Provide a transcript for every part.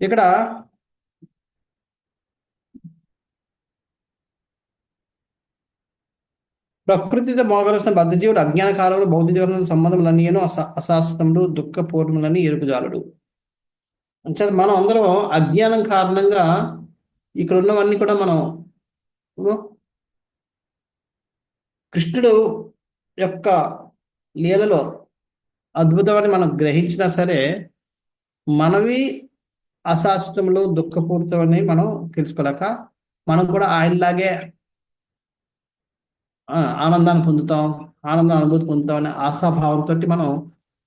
ఇక్కడ ప్రకృతితో మోగవలసిన బద్ధజీవుడు అజ్ఞాన కాలంలో భౌతిక జీవన సంబంధములన్నీను అశాశ్వతములు దుఃఖపూర్ణములని ఎరుకుజాలడు. అంటే మనం అందరం అజ్ఞానం కారణంగా ఇక్కడ ఉన్నవన్నీ కూడా మనం కృష్ణుడు యొక్క లీలలో అద్భుతమని మనం గ్రహించినా సరే మనవి అశాశ్వతములు దుఃఖపూరితమని మనం తెలుసుకోలేక మనం కూడా ఆయనలాగే ఆనందాన్ని పొందుతాం, ఆనందం అనుభూతి పొందుతాం అనే ఆశాభావంతో మనం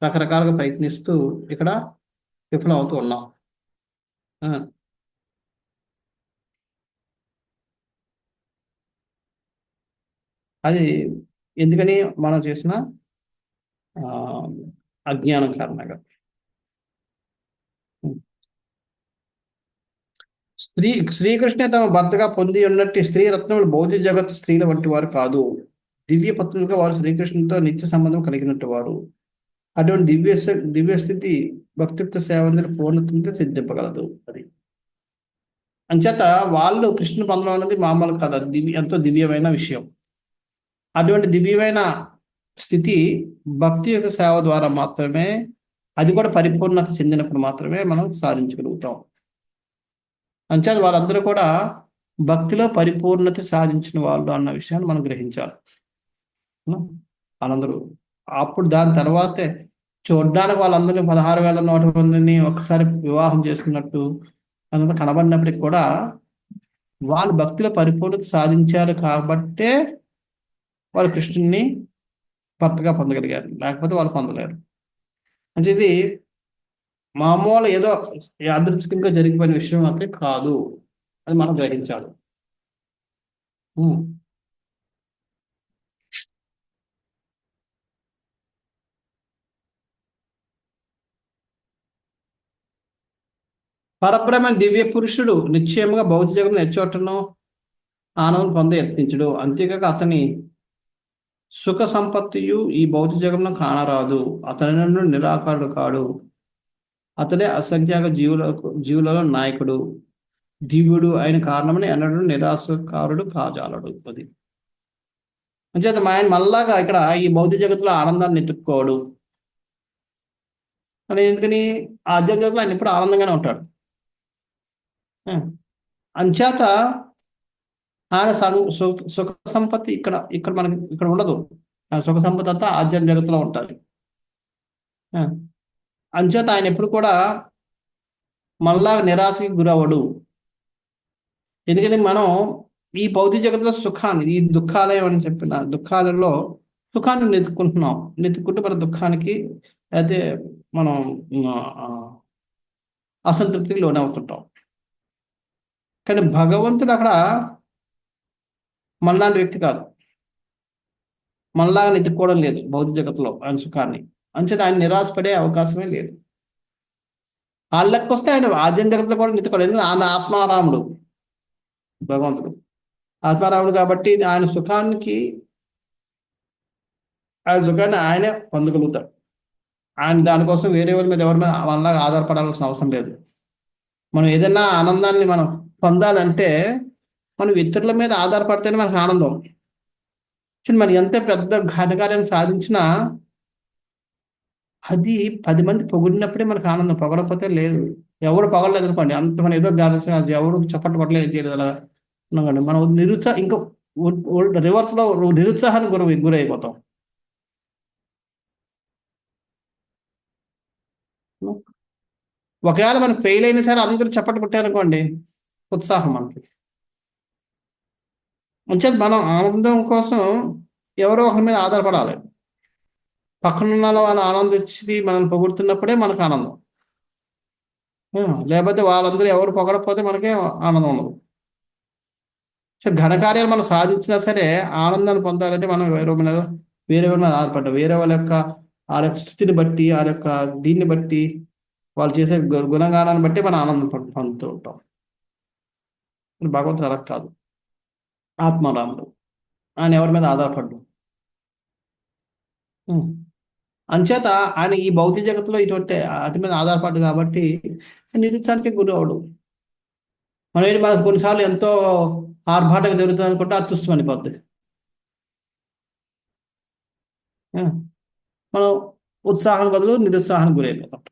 రకరకాలుగా ప్రయత్నిస్తూ ఇక్కడ విఫలం అవుతూ ఉన్నాం. అది ఎందుకని మనం చేసిన అజ్ఞానం కారణంగా. శ్రీకృష్ణ తమ భర్తగా పొంది ఉన్నట్టు స్త్రీ రత్నములు భౌతిక జగత్తు స్త్రీల వంటి వారు కాదు. దివ్య పత్రులుగా వారు శ్రీకృష్ణునితో నిత్య సంబంధం కలిగినట్టు వారు. అటువంటి దివ్యస్థితి భక్తియుక్త సేవందరి పూర్ణత్వంతో సిద్ధింపగలదు. అది అంచేత వాళ్ళు కృష్ణుని పొందడం అనేది మామూలు కాదు, అది ఎంతో దివ్యమైన విషయం. అటువంటి దివ్యమైన స్థితి భక్తి యొక్క సేవ ద్వారా మాత్రమే, అది కూడా పరిపూర్ణత చెందినప్పుడు మాత్రమే మనం సాధించగలుగుతాం. అంచేత వాళ్ళందరూ కూడా భక్తిలో పరిపూర్ణత సాధించిన వాళ్ళు అన్న విషయాన్ని మనం గ్రహించాలి. వాళ్ళందరూ అప్పుడు దాని తర్వాతే చూడ్డానికి వాళ్ళందరినీ 16,100 ఒక్కసారి వివాహం చేసుకున్నట్టు అంతా కనబడినప్పటికి కూడా వాళ్ళు భక్తిలో పరిపూర్ణత సాధించారు కాబట్టే వాళ్ళు కృష్ణుని భర్తగా పొందగలిగారు, లేకపోతే వాళ్ళు పొందలేరు. అంటే ఇది మామూలు ఏదో యాదృచ్ఛికంగా జరిగిపోయిన విషయం అయితే కాదు, అది మనం గ్రహించాలి. పరబ్రహ్మ దివ్య పురుషుడు నిశ్చయముగా భౌతిక జగం ఎచ్చోటను ఆనందం పొంద యత్నించుడు. అంతేకాక అతని సుఖ సంపత్తియు ఈ భౌతిక జగంలో కానరాదు. అతని నుండి నిరాకారుడు కాడు. అతడే అసంఖ్యాక జీవులలో నాయకుడు, దివ్యుడు అయిన కారణమని ఎన్నడూ నిరాశకారుడు కాజాలడు. అది అంచేత ఆయన మళ్ళాగా ఇక్కడ ఈ భౌతిక జగత్తులో ఆనందాన్ని ఎత్తుక్కోడు అని. ఎందుకని ఆధ్యాత్మిక జగత్తులో ఆయన ఎప్పుడు ఆనందంగానే ఉంటాడు. అంచేత ఆయన సుఖ సంపత్తి ఇక్కడ మనకి ఇక్కడ ఉండదు. సుఖ సంపత్తి అంతా ఆధ్యాత్మిక జగత్తులో ఉంటుంది. అంచేత ఆయన ఎప్పుడు కూడా మళ్ళా నిరాశకి గురవడు. ఎందుకంటే మనం ఈ భౌతిక జగత్తులో సుఖాన్ని, ఈ దుఃఖాలయం అని చెప్పిన దుఃఖాలలో సుఖాన్ని నెత్తుకుంటూ మన దుఃఖానికి అయితే మనం అసంతృప్తికి లోనవుతుంటాం. కానీ భగవంతుడు అక్కడ మనలాంటి వ్యక్తి కాదు, మనలాగా నెత్తుకోవడం లేదు భౌతిక జగత్తులో ఆయన సుఖాన్ని. అంచేత ఆయన నిరాశపడే అవకాశమే లేదు. వాళ్ళకి వస్తే ఆయన ఆధ్యాత్మిక జగత్తులో కూడా నెత్తుకోవడం, ఎందుకంటే ఆయన ఆత్మారాముడు, భగవంతుడు ఆత్మారాముడు కాబట్టి ఆయన సుఖాన్ని ఆయనే పొందగలుగుతాడు. ఆయన దానికోసం వేరే వాళ్ళ మీద ఎవరి మీద మనలాగా ఆధారపడాల్సిన అవసరం లేదు. మనం ఏదైనా ఆనందాన్ని మనం పొందాలంటే మనం ఇతరుల మీద ఆధారపడితేనే మనకు ఆనందం. మరి ఎంత పెద్ద ఘనకార్యాన్ని సాధించినా అది 10 మంది పొగిడినప్పుడే మనకు ఆనందం, పొగడకపోతే లేదు. ఎవరు పొగడలేదు అనుకోండి, అంత మనం ఏదో ఎవరు చప్పట్లు పట్టలేదు, చేయలేదు అలా అనుకోండి, మనం ఇంకా రివర్స్ లో నిరుత్సాహానికి గురైపోతాం. ఒకవేళ మనం ఫెయిల్ అయినా సరే అందరూ చప్పట్లు కొట్టారనుకోండి, ఉత్సాహం మనకి. మంచిది, మనం ఆనందం కోసం ఎవరో ఒకరి మీద ఆధారపడాలి. పక్కనున్న వాళ్ళు ఆనందించి మనం పొగుడుతున్నప్పుడే మనకు ఆనందం. లేకపోతే వాళ్ళందరూ ఎవరు పొగడకపోతే మనకే ఆనందం ఉండదు. సో ఘనకార్యాలు మనం సాధించినా సరే ఆనందాన్ని పొందాలంటే మనం వేరే వాళ్ళ మీద ఆధారపడ్డాం. వేరే వాళ్ళ యొక్క స్థితిని బట్టి, వాళ్ళ యొక్క దీన్ని బట్టి, వాళ్ళు చేసే గుణగానాన్ని బట్టి మనం ఆనందం పొందుతూ ఉంటాం. భగవంతుడు అలా కాదు, ఆత్మారాముడు, ఆయన ఎవరి మీద ఆధారపడ్డు. అంచేత ఆయన ఈ భౌతిక జగత్తులో ఇటువంటి వాటి మీద ఆధారపడ్డు కాబట్టి నిరుత్సాహానికి గురి అవడు. మనం ఏంటి మనకు కొన్నిసార్లు ఎంతో ఆర్భాటంగా జరుగుతుంది అనుకుంటే అది తుస్సుమనిపోద్ది. ఆ, మనం ఉత్సాహం బదులు నిరుత్సాహానికి గురైపోతాం.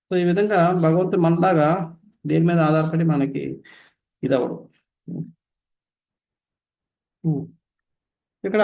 సో ఈ విధంగా భగవంతుడు మనలాగా దేని మీద ఆధారపడి మనకి ఇదవడు. ఉం. ఇక్కడ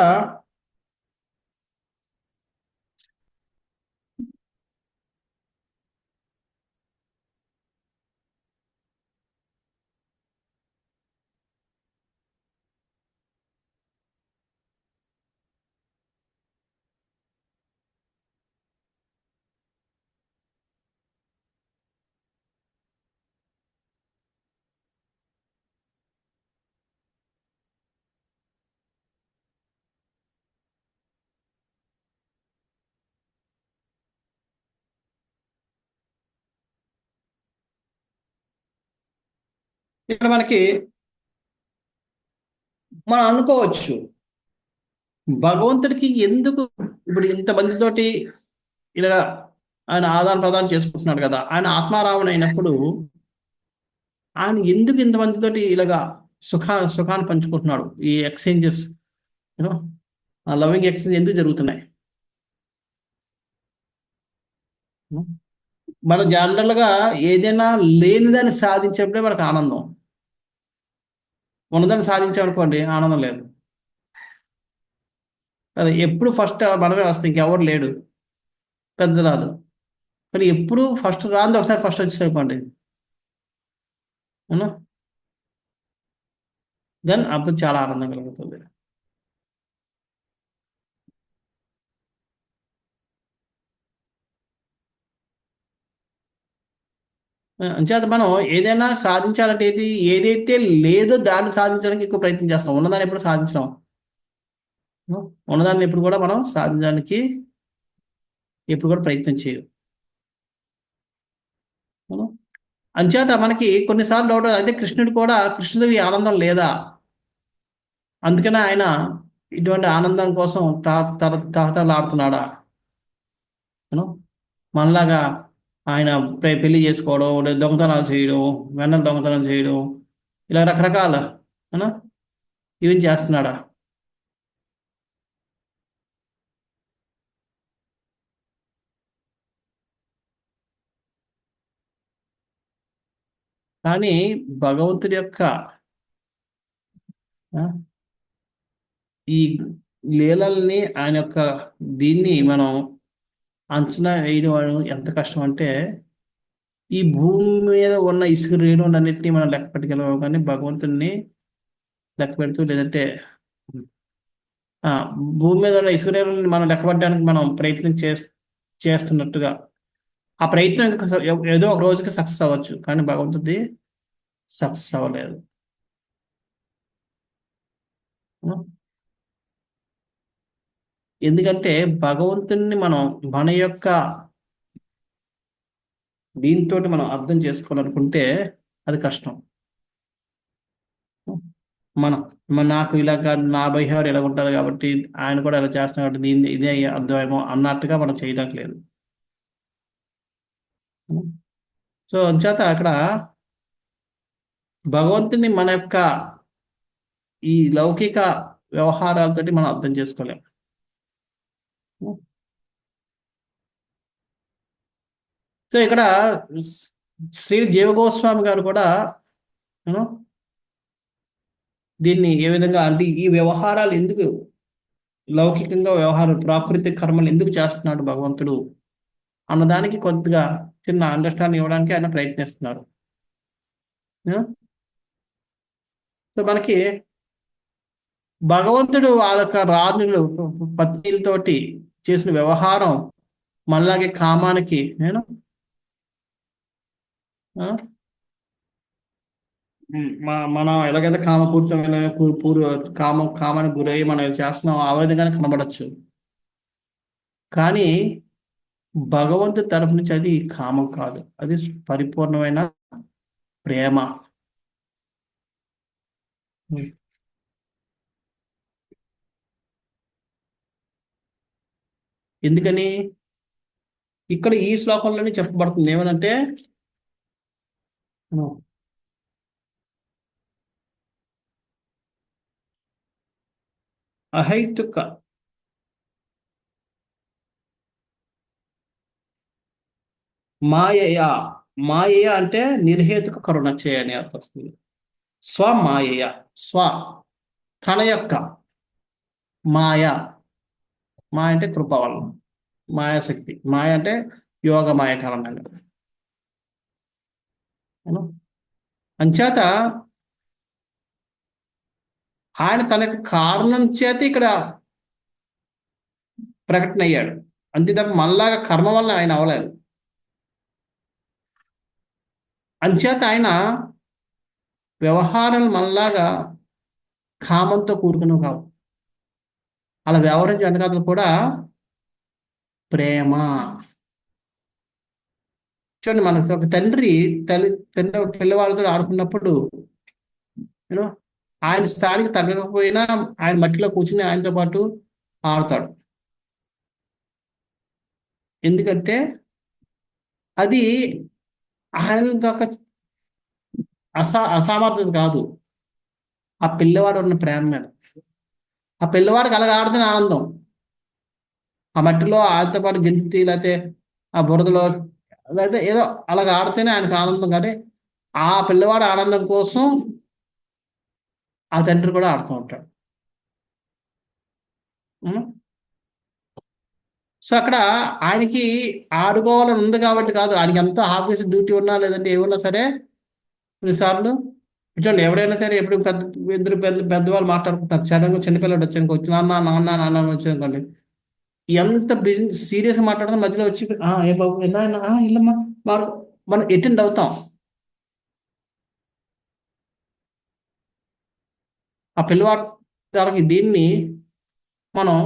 ఇక్కడ మనకి మనం అనుకోవచ్చు భగవంతుడికి ఎందుకు ఇప్పుడు ఇంతమందితోటి ఇలా ఆయన ఆదాన ప్రదానం చేసుకుంటున్నాడు కదా, ఆయన ఆత్మారాముడు అయినప్పుడు ఆయన ఎందుకు ఇంతమందితోటి ఇలాగా సుఖాన్ని పంచుకుంటున్నాడు? ఈ ఎక్స్చేంజెస్, యూనో ఆ లవింగ్ ఎక్స్చేంజ్ ఎందుకు జరుగుతున్నాయి? మనం జనరల్గా ఏదైనా లేనిదాన్ని సాధించేప్పుడే మనకు ఆనందం. ఉన్నదాన్ని సాధించామనుకోండి ఆనందం లేదు. అదే ఎప్పుడు ఫస్ట్ మనమే వస్తాం, ఇంకెవరు లేడు, పెద్ద రాదు. కానీ ఎప్పుడు ఫస్ట్ రాంది ఒకసారి ఫస్ట్ వచ్చేసరిపోండి, అవునా? దెన్ అప్పుడు చాలా ఆనందం కలుగుతుంది. అంచేత మనం ఏదైనా సాధించాలంటే ఏదైతే లేదో దాన్ని సాధించడానికి ఎక్కువ ప్రయత్నం చేస్తాం, ఉన్నదాన్ని ఎప్పుడు సాధించడం. ఉన్నదాన్ని ఎప్పుడు కూడా మనం సాధించడానికి ఎప్పుడు కూడా ప్రయత్నం చేయం. అవునా? అంచేత మనకి కొన్నిసార్లు డౌట్, అయితే కృష్ణుడు కూడా, కృష్ణుడికి ఈ ఆనందం లేదా? అందుకనే ఆయన ఇటువంటి ఆనందం కోసం తహతలాడుతున్నాడా? యూనో మనలాగా ఆయన పెళ్లి చేసుకోవడం, లేదా దొంగతనాలు చేయడం, వెన్నెల దొంగతనం చేయడం, ఇలా రకరకాల యూనో ఈవెన్ చేస్తున్నాడా? కానీ భగవంతుడి యొక్క ఆ, ఈ లీలల్ని, ఆయన యొక్క దీన్ని మనం అంచనా వేయడం ఎంత కష్టం అంటే, ఈ భూమి మీద ఉన్న ఇసుక రేణువులన్నింటినీ మనం లెక్క పెట్టగలము, కానీ భగవంతుడిని లెక్క పెడుతూ, లేదంటే ఆ భూమి మీద ఉన్న ఇసుక రేణువులని మనం లెక్క పెట్టడానికి మనం ప్రయత్నం చేస్తున్నట్టుగా ఆ ప్రయత్నం ఏదో ఒక రోజుకి సక్సెస్ అవ్వచ్చు, కానీ భగవంతుడి సక్సెస్ అవ్వలేదు. ఎందుకంటే భగవంతుని మనం మన యొక్క దీంతో మనం అర్థం చేసుకోవాలనుకుంటే అది కష్టం. మనం నాకు ఇలాగ నా బిహేవియర్ ఇలా ఉంటుంది కాబట్టి ఆయన కూడా ఇలా చేస్తున్నాడు కాబట్టి ఇదే అర్థమేమో అన్నట్టుగా మనం చేయడానికి లేదు. సో అంచేత అక్కడ భగవంతుని మన యొక్క ఈ లౌకిక వ్యవహారాలతోటి మనం అర్థం చేసుకోలేం. సో ఇక్కడ శ్రీ జీవగోస్వామి గారు కూడా యూనో దీన్ని ఏ విధంగా అంటే ఈ వ్యవహారాలు ఎందుకు, లౌకికంగా వ్యవహారం ప్రాకృతిక కర్మలు ఎందుకు చేస్తున్నాడు భగవంతుడు అన్నదానికి కొద్దిగా చిన్న అండర్స్టాండింగ్ ఇవ్వడానికి ఆయన ప్రయత్నిస్తున్నారు. సో మనకి భగవంతుడు వాళ్ళ యొక్క రాజులు పత్నిలతోటి చేసిన వ్యవహారం మనలాగే కామానికి నేను మనం ఎలాగైతే కామపూరితమైన కామానికి గురై మనం చేస్తున్నాం ఆ విధంగానే కనబడచ్చు, కానీ భగవంతుడి తరపు నుంచి అది కామం కాదు, అది పరిపూర్ణమైన ప్రేమ. ఎందుకని ఇక్కడ ఈ శ్లోకంలోనే చెప్పబడుతుంది ఏమనంటే, ఉమ్. అహైతుక మాయయ మాయయ అంటే నిర్హేతుక కరుణ చేయని అర్థం వస్తుంది. స్వమాయయ స్వ తన యొక్క మాయ, మాయ అంటే కృప వలన, మాయాశక్తి, మాయ అంటే యోగ మాయ కారణంగా. అవునా? అంచేత ఆయన తన యొక్క కారణం చేత ఇక్కడ ప్రకటన అయ్యాడు. అంతే తప్ప మనలాగా కర్మ వల్ల ఆయన అవ్వలేదు. అంచేత ఆయన వ్యవహారాలు మనలాగా కామంతో కూడుకున్నవి కావు. అలా వ్యవహరించే వెనకాతలు కూడా ప్రేమ. చూడండి, మనకు ఒక తండ్రి పిల్లవాళ్ళతో ఆడుకున్నప్పుడు యూనో ఆయన స్థాయికి తగ్గకపోయినా ఆయన మట్టిలో కూర్చుని ఆయనతో పాటు ఆడతాడు. ఎందుకంటే అది ఆయన యొక్క అసామర్థ్యత కాదు, ఆ పిల్లవాడు ఉన్న ప్రేమ మీద. ఆ పిల్లవాడికి అలాగ ఆడుతున్న ఆనందం, ఆ మట్టిలో ఆయనతో పాటు గెంతి, లేకపోతే ఆ బురదలో, లేకపోతే ఏదో అలాగ ఆడితేనే ఆయనకు ఆనందం. కానీ ఆ పిల్లవాడి ఆనందం కోసం ఆ తండ్రి కూడా ఆడుతూ ఉంటాడు. ఉం? సో అక్కడ ఆయనకి ఆడుకోవాలని ఉంది కాబట్టి కాదు, ఆయనకి ఎంత ఆఫీస్ డ్యూటీ ఉన్నా లేదంటే ఏమన్నా సరే కొన్నిసార్లు చూడండి, ఎవరైనా సరే ఎప్పుడు ఇద్దరు పెద్దవాళ్ళు మాట్లాడుకుంటారు. సడన్గా చిన్నపిల్లడు వచ్చాను, వచ్చి నాన్న నాన్న నాన్న అని వచ్చానుకోండి, ఎంత బిజినెస్ సీరియస్గా మాట్లాడుతున్నా మధ్యలో వచ్చి ఏ బాబు ఎలా ఇల్లమ్మా మనం మనం అటెండ్ అవుతాం. ఆ పిల్లవాడికి దీన్ని మనం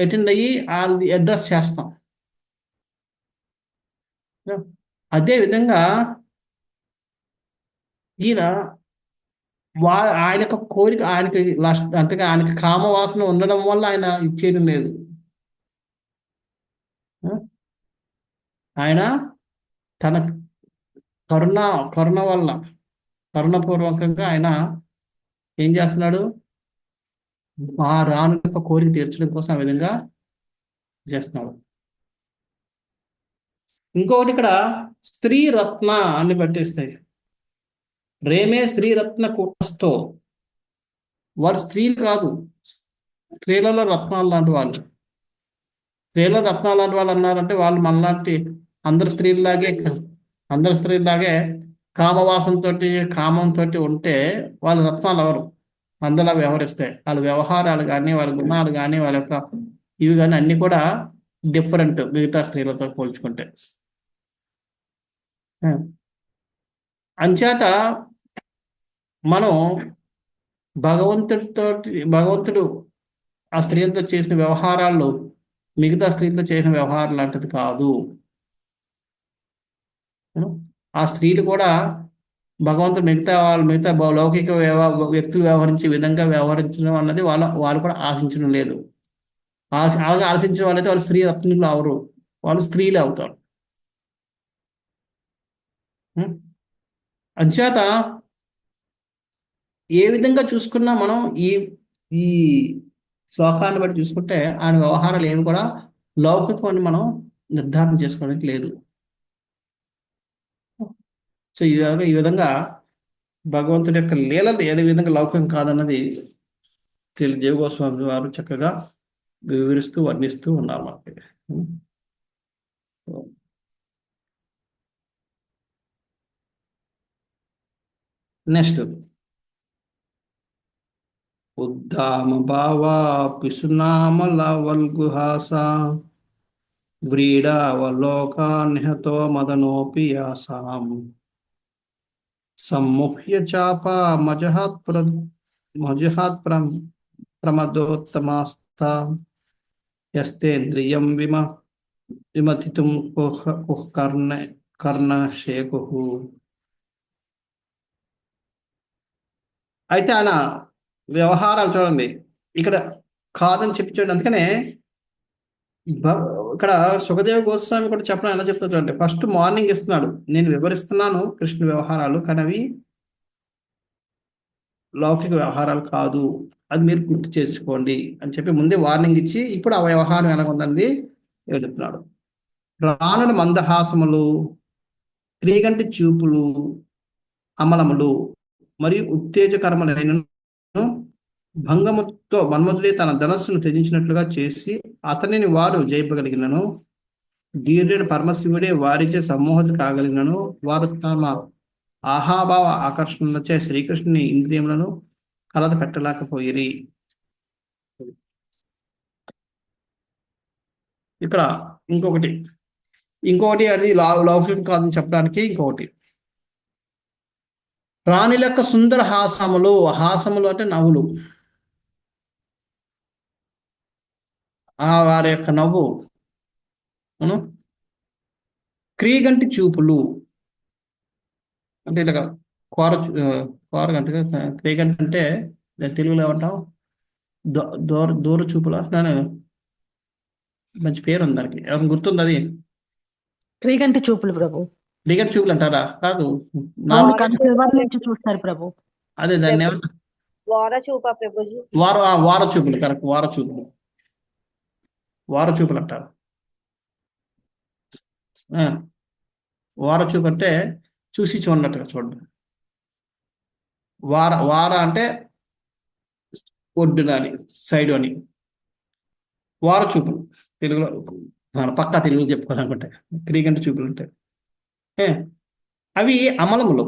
అటెండ్ అయ్యి వాళ్ళని అడ్రస్ చేస్తాం. అదే విధంగా ఈయన ఆయన యొక్క కోరిక, ఆయనకి అంటే ఆయనకి కామవాసన ఉండడం వల్ల ఆయన ఇచ్చేయడం లేదు. ఆయన తన కరుణ కరుణ వల్ల, కరుణపూర్వకంగా ఆయన ఏం చేస్తున్నాడు, ఆ రాను యొక్క కోరిక తీర్చడం కోసం ఆ విధంగా చేస్తున్నాడు. ఇంకొకటి ఇక్కడ స్త్రీ రత్న అని పట్టిస్తాయి. రేమే స్త్రీ రత్న కూటస్థో, వారు స్త్రీలు కాదు, స్త్రీలలో రత్నాలు లాంటి వాళ్ళు. స్త్రీలలో రత్నాలు లాంటి వాళ్ళు అన్నారంటే వాళ్ళు మనలాంటి అందరు స్త్రీల్లాగే అందరు స్త్రీల్లాగే కామవాసంతో కామంతో ఉంటే వాళ్ళు రత్నాలు ఎవరు అందలా వ్యవహరిస్తాయి. వాళ్ళ వ్యవహారాలు కానీ, వాళ్ళ గుణాలు కానీ, వాళ్ళ యొక్క ఇవి కానీ అన్ని కూడా డిఫరెంట్ మిగతా స్త్రీలతో పోల్చుకుంటే. అంచేత మనం భగవంతుడు ఆ స్త్రీలతో చేసిన వ్యవహారాల్లో మిగతా స్త్రీలతో చేసిన వ్యవహారం లాంటిది కాదు. ఆ స్త్రీలు కూడా భగవంతుడు మిగతా లౌకిక వ్యక్తులు వ్యవహరించే విధంగా వ్యవహరించడం అన్నది వాళ్ళు కూడా ఆశించడం లేదు. అలాగే ఆశించిన వాళ్ళైతే వాళ్ళు స్త్రీ రత్నులు అవరు, వాళ్ళు స్త్రీలే అవుతారు. అంచేత ఏ విధంగా చూసుకున్నా మనం ఈ ఈ శ్లోకాన్ని బట్టి చూసుకుంటే ఆయన వ్యవహారాలు ఏమి కూడా లౌకికమని మనం నిర్ధారణ చేసుకోవడానికి లేదు. సో ఈ విధంగా భగవంతుడి యొక్క లీలలు ఏ విధంగా లౌకికం కాదన్నది జీవగోస్వామి వారు చక్కగా వివరిస్తూ వర్ణిస్తూ ఉన్నారు మనకి. నెక్స్ట్ ఉద్దామ భావా పిసునామలవల్గుహాస వ్రీడావలోకా నిహతో మదనోపి యాసాం సమ్ముహ్య చాపా మజహాత్ ప్రమదోత్తమాస్తా యస్తేంద్రియం విమథితుం కర్ణ అయితే ఆయన వ్యవహారాలు చూడండి ఇక్కడ కాదని చెప్పి చూడండి. అందుకనే బ- ఇక్కడ సుఖదేవ గోస్వామి కూడా చెప్పడం ఎలా చెప్తాడు అంటే ఫస్ట్ మార్నింగ్ ఇస్తున్నాడు, నేను వివరిస్తున్నాను కృష్ణ వ్యవహారాలు, కానీ అవి లౌకిక వ్యవహారాలు కాదు, అది మీరు గుర్తు చేసుకోండి అని చెప్పి ముందే వార్నింగ్ ఇచ్చి ఇప్పుడు ఆ వ్యవహారం ఎలా ఉందండి చెప్తున్నాడు. ప్రాణుల మందహాసములు, క్రీగంటి చూపులు, అమలములు మరియు ఉత్తేజకరములైన భంగముతో మన్మధుడే తన ధనస్సును త్యజించినట్లుగా చేసి అతనిని వారు జయింపగలిగినను, ధీరుడైన పరమశివుడే వారిచే సమ్మోహితులు కాగలిగినను, వారు తమ ఆహాభావ ఆకర్షణలచే శ్రీకృష్ణుని ఇంద్రియములను కలత పెట్టలేకపోయిరి. ఇక్కడ ఇంకొకటి ఇంకొకటి అది లౌకికం కాదని చెప్పడానికి ఇంకొకటి, రాణి లెక్క సుందర హాసములు, హాసములు అంటే నవ్వులు, ఆ వారి యొక్క నవ్వు, అవును, క్రీగంటి చూపులు అంటే ఇలాగ కోర కోరగంట, క్రీగంటి అంటే దాని తెలుగులో ఏమంటాం, దూర చూపులా, మంచి పేరు ఉంది దానికి, ఏమైనా గుర్తుంది అది? క్రీగంటి చూపులు ప్రభు. క్రీగంటి చూపులు అంటారా? కాదు, అవును, కంటి ఎవరి నుంచి చూస్తారు ప్రభు. అదే దాన్ని ఏమంటారు, వార చూప ప్రభుజీ. వార చూపులు, కరెక్ట్, వార చూపులు, వార చూపులు అంటారు. వార చూపు అంటే చూసి చూడనట్టుగా చూడండి. వార అంటే ఒడ్డున అని, సైడ్ అని, వార చూపులు తెలుగులో మన పక్కా తెలుగులో చెప్పుకోవాలనుకుంటే క్రీగంటి చూపులు ఉంటాయి. అవి అమలములు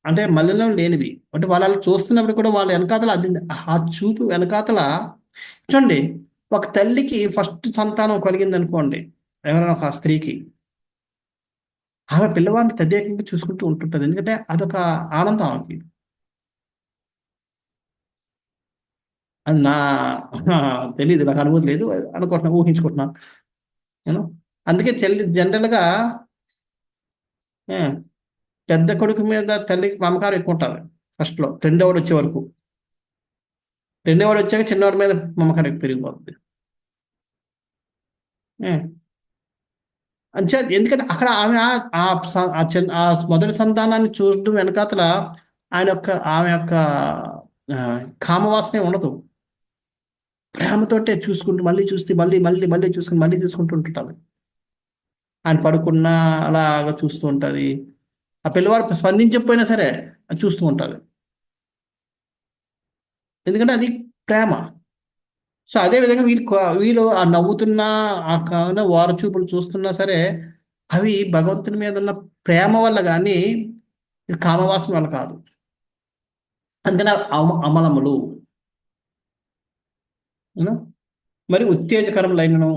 అంటే మలినం లేనివి, అంటే వాళ్ళు చూస్తున్నప్పుడు కూడా వాళ్ళ వెనకాతల అది ఆ చూపు వెనకాతల చూడండి. ఒక తల్లికి ఫస్ట్ సంతానం కలిగింది అనుకోండి, ఎవరైనా ఒక స్త్రీకి, ఆమె పిల్లవాడిని తదేకంగా చూసుకుంటూ ఉంటుంటుంది, ఎందుకంటే అదొక ఆనందం ఆమెకి. అది తెలియదు, నాకు అనుభూతి లేదు, అనుకుంటున్నా, ఊహించుకుంటున్నాను నేను. అందుకే జనరల్గా పెద్ద కొడుకు మీద తల్లికి మమకారం ఎక్కువ ఉంటుంది ఫస్ట్లో, రెండోవాడు వచ్చే వరకు. రెండోవాడు వచ్చాక చిన్నవాడి మీద మమకారం ఎక్కువ పెరిగిపోతుంది. అంచే ఎందుకంటే అక్కడ ఆమె ఆ మొదటి సంతానాన్ని చూడడం వెనకాతల ఆమె యొక్క కామవాసనే ఉండదు, ప్రేమతోటే చూసుకుంటూ మళ్ళీ చూస్తే మళ్ళీ మళ్ళీ మళ్ళీ చూసుకుని మళ్ళీ చూసుకుంటూ ఉంటుంటుంది. ఆయన పడుకున్నా అలాగా చూస్తూ ఉంటుంది, ఆ పిల్లవాడు స్పందించకపోయినా సరే అది చూస్తూ ఉంటుంది, ఎందుకంటే అది ప్రేమ. సో అదేవిధంగా వీళ్ళు ఆ నవ్వుతున్నా ఆ వార చూపులు చూస్తున్నా సరే అవి భగవంతుని మీద ఉన్న ప్రేమ వల్ల కానీ ఇది కామవాసన వల్ల కాదు. అందుకని అమలములు మరి ఉత్తేజకరములైనను.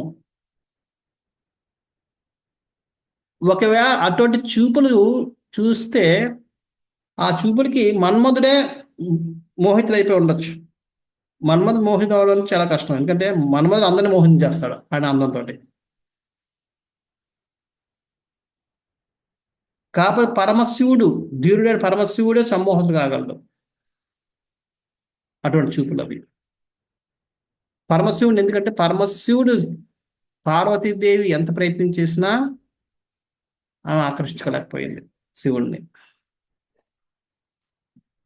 ఒకవేళ అటువంటి చూపులు చూస్తే ఆ చూపులకి మన్మధుడే మోహితులైపోయి ఉండొచ్చు. మన్మధు మోహితం అవడం చాలా కష్టం, ఎందుకంటే మన్మధుడు అందరిని మోహితం చేస్తాడు ఆయన అందంతో. కాకపోతే పరమశివుడు, ధీరుడైన పరమశివుడే సమ్మోహితుడు కాగలడు అటువంటి చూపులు అవి. పరమశివుడు, ఎందుకంటే పరమశివుడు పార్వతీదేవి ఎంత ప్రయత్నం చేసినా ఆమె ఆకర్షించుకోలేకపోయింది శివుణ్ణి.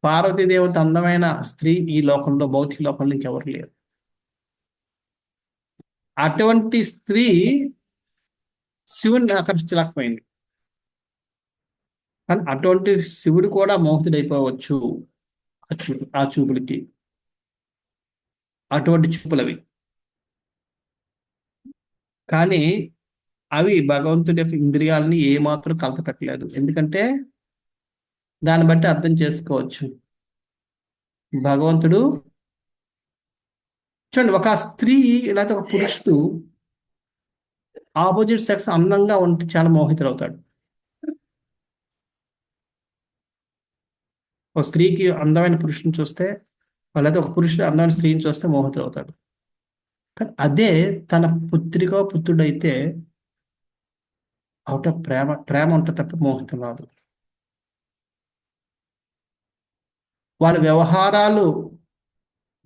పార్వతీదేవి అందమైన స్త్రీ ఈ లోకంలో, భౌతిక లోకంలో ఇంకెవరు లేరు. అటువంటి స్త్రీ శివుణ్ణి ఆకర్షించలేకపోయింది, కానీ అటువంటి శివుడు కూడా మోహితుడైపోవచ్చు ఆ చూపులకి. అటువంటి చూపులవి, కానీ అవి భగవంతుడి యొక్క ఇంద్రియాలని ఏమాత్రం కలత పెట్టలేదు. ఎందుకంటే దాన్ని బట్టి అర్థం చేసుకోవచ్చు, భగవంతుడు చూడండి, ఒక స్త్రీ లేకపోతే ఒక పురుషుడు ఆపోజిట్ సెక్స్ అందంగా ఉంటే చాలా మోహితుడు అవుతాడు. ఒక స్త్రీకి అందమైన పురుషుని చూస్తే, లేదా ఒక పురుషుడు అందమైన స్త్రీని చూస్తే మోహితుడు అవుతాడు. కానీ అదే తన పుత్రికో పుత్రుడైతే అవుట ప్రేమ ఉంటే తప్ప మోహితం రాదు. వాళ్ళ వ్యవహారాలు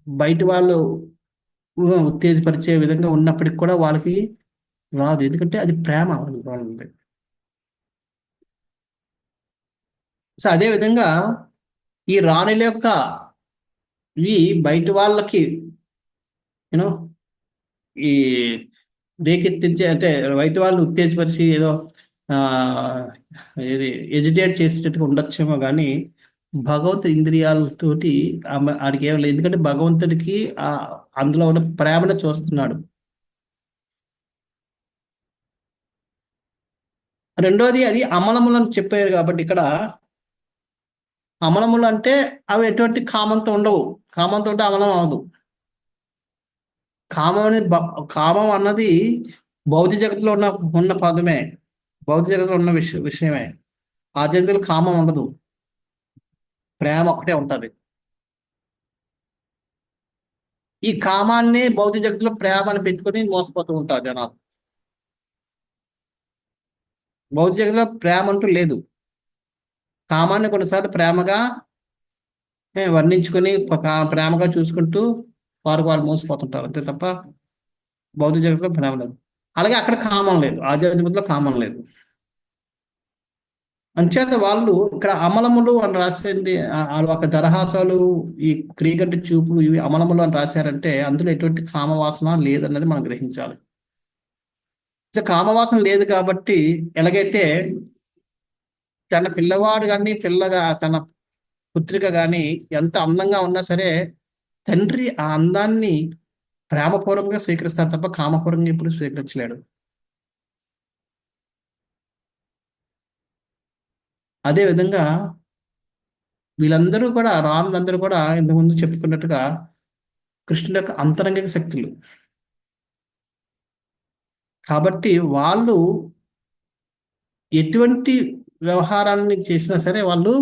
బయట వాళ్ళు ఉత్తేజపరిచే విధంగా ఉన్నప్పటికి కూడా వాళ్ళకి రాదు, ఎందుకంటే అది ప్రేమ అందులో ఉంది. సో అదే విధంగా ఈ రాణుల యొక్క ఇవి బయట వాళ్ళకి యూనో ఈ రేకెత్తించే అంటే బయట వాళ్ళు ఉత్తేజపరిచి ఏదో ఆ ఏది ఎజిటేట్ చేసేటట్టుగా ఉండొచ్చేమో కానీ భగవంతుడి ఇంద్రియాలతోటి ఆడికి ఏం లేదు, ఎందుకంటే భగవంతుడికి ఆ అందులో ఉన్న ప్రేమను చూస్తున్నాడు. రెండోది అది అమలములను చెప్పారు కాబట్టి ఇక్కడ అమలములు అంటే అవి ఎటువంటి కామంతో ఉండవు, కామంతో ఉంటే అమలం అవదు. కామం అనేది కామం అన్నది భౌతిక జగత్తులో ఉన్న పదమే, భౌతిక జగత్తులో ఉన్న విషయమే. ఆ జగత్తులో కామం ఉండదు, ప్రేమ ఒకటే ఉంటది. ఈ కామాన్ని భౌతిక జగత్తులో ప్రేమని పెట్టుకొని మోసపోతూ ఉంటారు జనాలు. భౌతిక జగత్తులో ప్రేమ అంటూ లేదు. కామాన్ని కొన్నిసార్లు ప్రేమగా వర్ణించుకొని ప్రేమగా చూసుకుంటూ వారు మోసపోతుంటారు, అంతే తప్ప భౌతిక జగత్తులో ప్రేమ లేదు. అలాగే అక్కడ కామం లేదు, ఆధ్యాత్మికతలో కామం లేదు. అంచేత వాళ్ళు ఇక్కడ అమలములు అని రాసేది ఒక దరహాసాలు, ఈ క్రీగంటి చూపులు ఇవి అమలములు అని రాశారంటే అందులో ఎటువంటి కామవాసన లేదన్నది మనం గ్రహించాలి. కామవాసన లేదు కాబట్టి ఎలాగైతే తన పిల్లవాడు కానీ తన పుత్రిక కానీ ఎంత అందంగా ఉన్నా సరే తండ్రి ఆ అందాన్ని ప్రేమపూర్వకంగా స్వీకరిస్తాడు తప్ప కామపూర్వకంగా ఇప్పుడు స్వీకరించలేడు. అదే విధంగా వీళ్ళందరూ కూడా రాణులందరూ కూడా ఇంతకుముందు చెప్పుకున్నట్టుగా కృష్ణుడి యొక్క అంతరంగిక శక్తులు కాబట్టి వాళ్ళు ఎటువంటి వ్యవహారాన్ని చేసినా సరే వాళ్ళు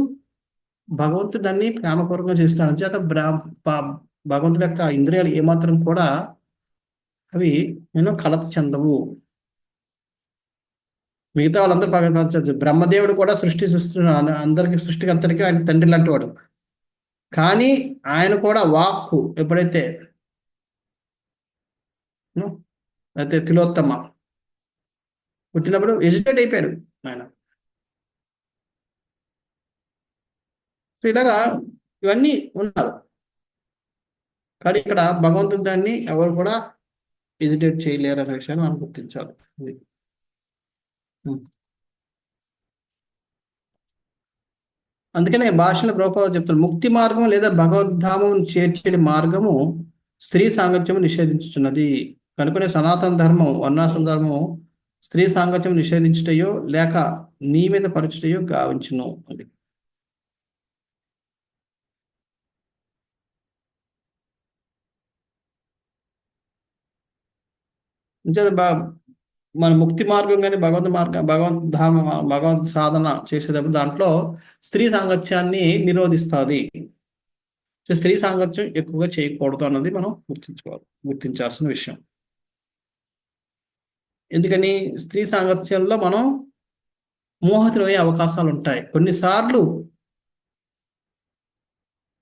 భగవంతుడు దాన్ని ప్రేమపూర్వకంగా చేస్తాడు. చేత భగవంతుడి యొక్క ఇంద్రియాలు ఏమాత్రం కూడా అవి కలత చెందవు. మిగతా వాళ్ళందరూ బ్రహ్మదేవుడు కూడా సృష్టిస్తున్నాడు, అందరికి సృష్టికి అంతరికి ఆయన తండ్రి లాంటి వాడు. కానీ ఆయన కూడా వాక్కు ఎప్పుడైతే అయితే తిలోత్తమ పుట్టినప్పుడు ఎజిటేట్ అయిపోయాడు ఆయన. ఇలాగా ఇవన్నీ ఉన్నారు. కానీ ఇక్కడ భగవంతుడు దాన్ని ఎవరు కూడా ఎజిటేట్ చేయలేరు అనే విషయాన్ని మనం గుర్తించాలి. అందుకనే భాషలో ప్రభుపాదులు చెప్తారు, ముక్తి మార్గం లేదా భగవద్ధామం చేర్చే మార్గము స్త్రీ సాంగత్యము నిషేధించుతున్నది కనుకనే సనాతన ధర్మం వర్ణాశ్రమ ధర్మం స్త్రీ సాంగత్యం నిషేధించుటయో లేక నియమిత పరచుటయో గావించును. అది మన ముక్తి మార్గం కానీ భగవద్ సాధన చేసేటప్పుడు దాంట్లో స్త్రీ సాంగత్యాన్ని నిరోధిస్తుంది. స్త్రీ సాంగత్యం ఎక్కువగా చేయకూడదు అన్నది మనం గుర్తించాల్సిన విషయం. ఎందుకని స్త్రీ సాంగత్యంలో మనం మోహితులయ్యే అవకాశాలు ఉంటాయి. కొన్నిసార్లు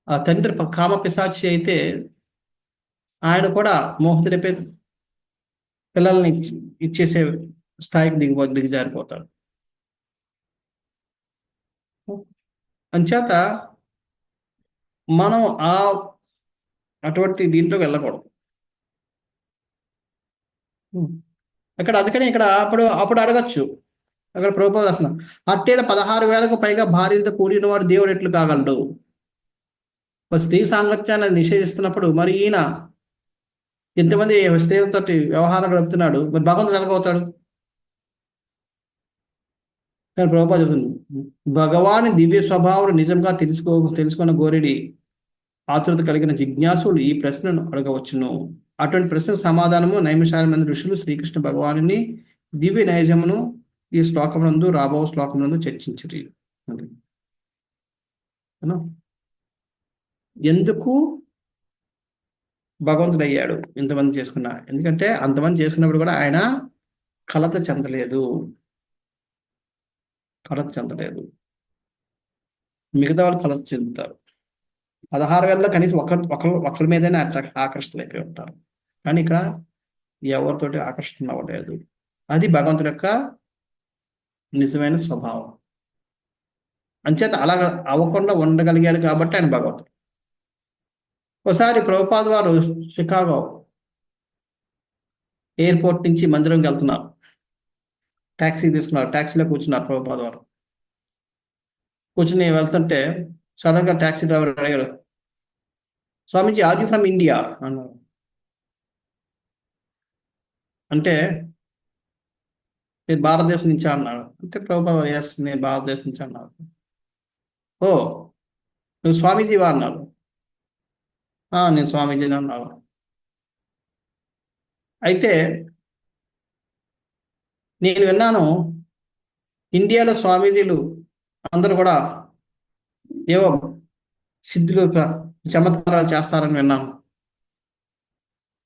ఆ తండ్రి కామ పిశాచి అయితే ఆయన కూడా మోహితుడిపై పిల్లల్ని ఇచ్చేసే స్థాయికి దిగజారిపోతాడు. అంచేత మనం అటువంటి దీంట్లోకి వెళ్ళకూడదు. అందుకని ఇక్కడ అప్పుడు అడగచ్చు, అక్కడ ప్రభుపాదులు రాసిన అట్టేల 16,000కు పైగా భార్యలతో కూడిన వాడు దేవుడు ఎట్లు కాగలడు. మరి స్త్రీ సాంగత్యాన్ని నిషేధిస్తున్నప్పుడు మరి ఈయన ఎంతమంది స్త్రీలతో వ్యవహారం గడుపుతున్నాడు, మరి భగవంతుడు ఎలాగవుతాడు? కానీ ప్రభుపాదులు చెబుతుంది, భగవాని దివ్య స్వభావం నిజంగా తెలుసుకున్న గోరెడి ఆతృత కలిగిన జిజ్ఞాసులు ఈ ప్రశ్నను అడగవచ్చును. అటువంటి ప్రశ్నకు సమాధానము నైమిషారణ ఋషులు శ్రీకృష్ణ భగవానుని దివ్య నైజమును ఈ శ్లోకమునందు రాబో శ్లోకమునందు చర్చించరు. ఎందుకు భగవంతుడు అయ్యాడు ఇంతమంది చేసుకున్నా? ఎందుకంటే అంతమంది చేసుకున్నప్పుడు కూడా ఆయన కలత చెందలేదు. మిగతా వాళ్ళు కలత చెందుతారు. 16,000లో కనీసం ఒకరి మీదనే ఆకర్షితులైపోయి ఉంటారు. కానీ ఇక్కడ ఎవరితోటి ఆకర్షణ అవ్వలేదు. అది భగవంతుడి యొక్క నిజమైన స్వభావం. అంచేత అలాగ అవ్వకుండా ఉండగలిగాడు కాబట్టి ఆయన భగవంతుడు. ఒకసారి ప్రభుపాద వారు షికాగో ఎయిర్పోర్ట్ నుంచి మందిరంకి వెళ్తున్నారు. ట్యాక్సీ తీసుకున్నారు, ట్యాక్సీలో కూర్చున్నారు ప్రభుపాద వారు. కూర్చుని వెళ్తుంటే సడన్ గా ట్యాక్సీ డ్రైవర్ అడిగాడు, స్వామీజీ ఆర్ యూ ఫ్రమ్ ఇండియా అన్నారు. అంటే మీరు భారతదేశం నుంచి అన్నాడు. అంటే ప్రభుపాద ఎస్ నేను భారతదేశం నుంచి అన్నారు. ఓ నువ్వు స్వామీజీవా అన్నాడు. నేను స్వామీజీని అన్నాడు. అయితే నేను విన్నాను ఇండియాలో స్వామీజీలు అందరూ కూడా ఏవో సిద్ధులు చమత్కారాలు చేస్తారని విన్నాను.